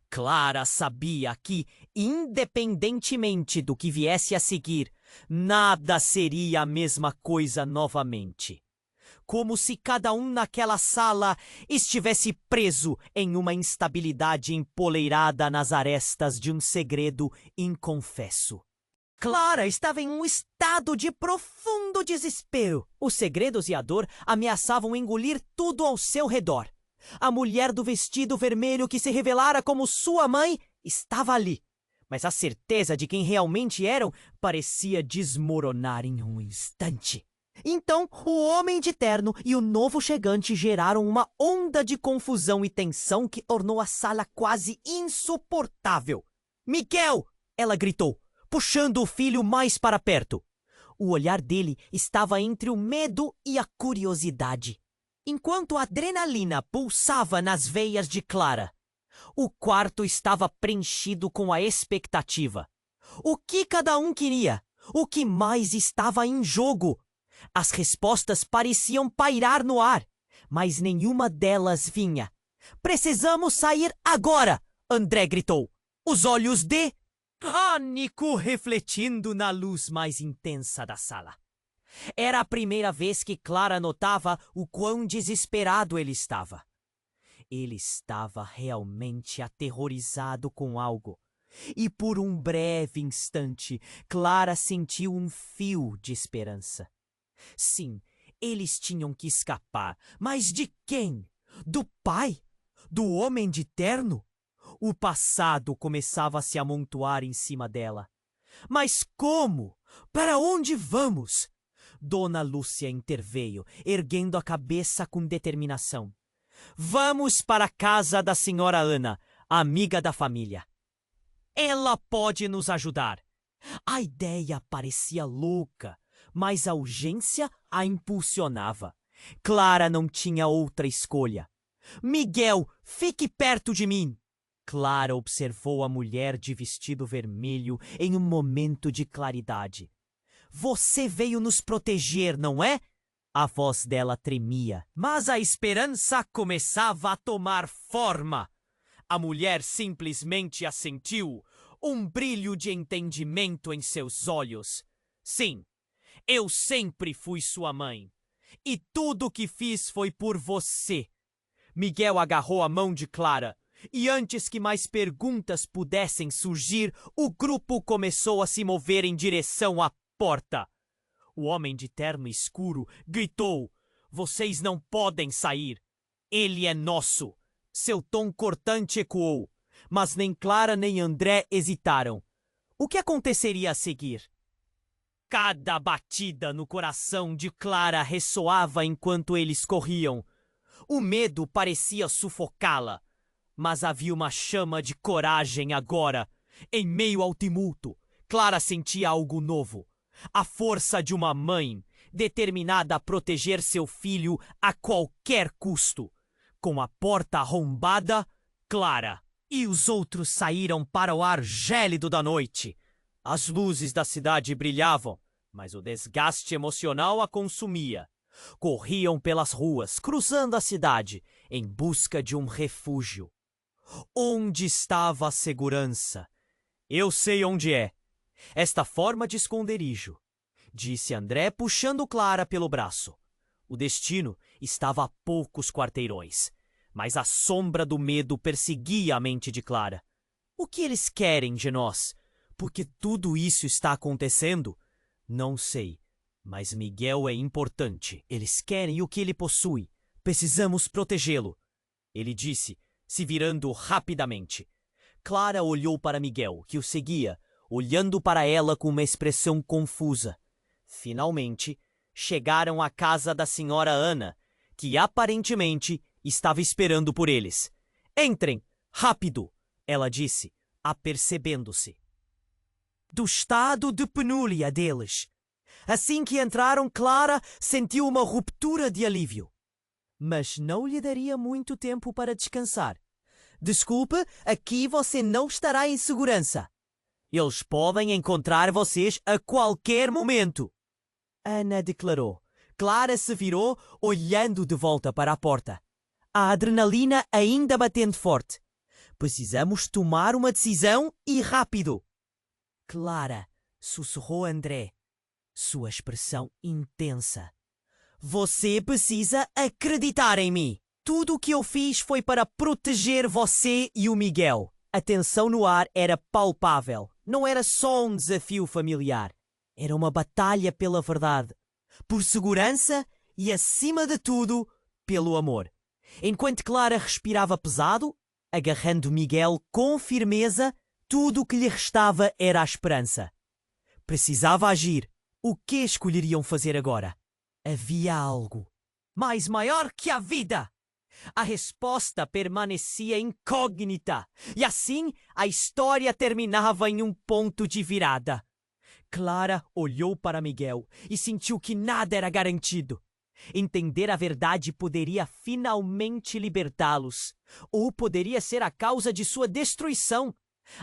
Clara sabia que, independentemente do que viesse a seguir, nada seria a mesma coisa novamente. Como se cada um naquela sala estivesse preso em uma instabilidade empoleirada nas arestas de um segredo inconfesso. Clara estava em um estado de profundo desespero. Os segredos e a dor ameaçavam engolir tudo ao seu redor. A mulher do vestido vermelho que se revelara como sua mãe estava ali, mas a certeza de quem realmente eram parecia desmoronar em um instante. Então, o homem de terno e o novo chegante geraram uma onda de confusão e tensão que tornou a sala quase insuportável. Miguel! Ela gritou, puxando o filho mais para perto. O olhar dele estava entre o medo e a curiosidade. Enquanto a adrenalina pulsava nas veias de Clara, o quarto estava preenchido com a expectativa. O que cada um queria? O que mais estava em jogo? As respostas pareciam pairar no ar, mas nenhuma delas vinha. Precisamos sair agora! André gritou, os olhos de pânico refletindo na luz mais intensa da sala. Era a primeira vez que Clara notava o quão desesperado ele estava. Ele estava realmente aterrorizado com algo, E por um breve instante, Clara sentiu um fio de esperança. Sim, eles tinham que escapar. Mas de quem? Do pai? Do homem de terno? O passado começava a se amontoar em cima dela. Mas como? Para onde vamos? Dona Lúcia interveio, erguendo a cabeça com determinação. Vamos para a casa da senhora Ana, amiga da família. Ela pode nos ajudar. A ideia parecia louca, mas a urgência a impulsionava. Clara não tinha outra escolha. Miguel, fique perto de mim. Clara observou a mulher de vestido vermelho em um momento de claridade. Você veio nos proteger, não é? A voz dela tremia, mas a esperança começava a tomar forma. A mulher simplesmente assentiu, um brilho de entendimento em seus olhos. Sim, eu sempre fui sua mãe. E tudo o que fiz foi por você. Miguel agarrou a mão de Clara. E antes que mais perguntas pudessem surgir, o grupo começou a se mover em direção à porta. O homem de terno escuro gritou: Vocês não podem sair. Ele é nosso. Seu tom cortante ecoou, mas nem Clara nem André hesitaram. O que aconteceria a seguir? Cada batida no coração de Clara ressoava enquanto eles corriam. O medo parecia sufocá-la. Mas havia uma chama de coragem agora. Em meio ao tumulto, Clara sentia algo novo. A força de uma mãe, determinada a proteger seu filho a qualquer custo. Com a porta arrombada, Clara e os outros saíram para o ar gélido da noite. As luzes da cidade brilhavam, mas o desgaste emocional a consumia. Corriam pelas ruas, cruzando a cidade, em busca de um refúgio. Onde estava a segurança? Eu sei onde é. Esta forma de esconderijo, disse André, puxando Clara pelo braço. O destino estava a poucos quarteirões, mas a sombra do medo perseguia a mente de Clara. O que eles querem de nós? Por que tudo isso está acontecendo? Não sei, mas Miguel é importante. Eles querem o que ele possui. Precisamos protegê-lo, ele disse, se virando rapidamente. Clara olhou para Miguel, que o seguia, olhando para ela com uma expressão confusa. Finalmente, chegaram à casa da senhora Ana, que aparentemente estava esperando por eles. Entrem, rápido, ela disse, apercebendo-se do estado de penúria deles. Assim que entraram, Clara sentiu uma ruptura de alívio. Mas não lhe daria muito tempo para descansar. Desculpe, aqui você não estará em segurança. Eles podem encontrar vocês a qualquer momento. Ana declarou. Clara se virou, olhando de volta para a porta. A adrenalina ainda batendo forte. Precisamos tomar uma decisão e rápido. Clara, sussurrou André, sua expressão intensa. Você precisa acreditar em mim. Tudo o que eu fiz foi para proteger você e o Miguel. A tensão no ar era palpável. Não era só um desafio familiar. Era uma batalha pela verdade, por segurança e, acima de tudo, pelo amor. Enquanto Clara respirava pesado, agarrando Miguel com firmeza, tudo o que lhe restava era a esperança. Precisava agir. O que escolheriam fazer agora? Havia algo mais maior que a vida. A resposta permanecia incógnita, e assim a história terminava em um ponto de virada. Clara olhou para Miguel e sentiu que nada era garantido. Entender a verdade poderia finalmente libertá-los, ou poderia ser a causa de sua destruição.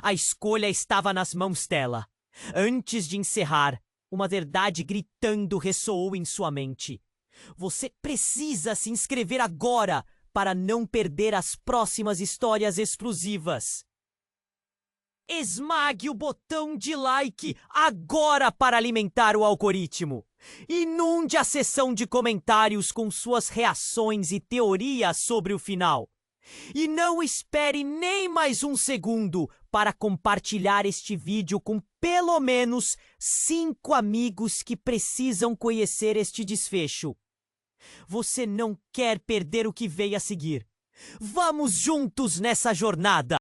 A escolha estava nas mãos dela. Antes de encerrar, uma verdade gritando ressoou em sua mente. Você precisa se inscrever agora para não perder as próximas histórias explosivas. Esmague o botão de like agora para alimentar o algoritmo. Inunde a seção de comentários com suas reações e teorias sobre o final. E não espere nem mais um segundo para compartilhar este vídeo com pelo menos 5 amigos que precisam conhecer este desfecho. Você não quer perder o que veio a seguir. Vamos juntos nessa jornada!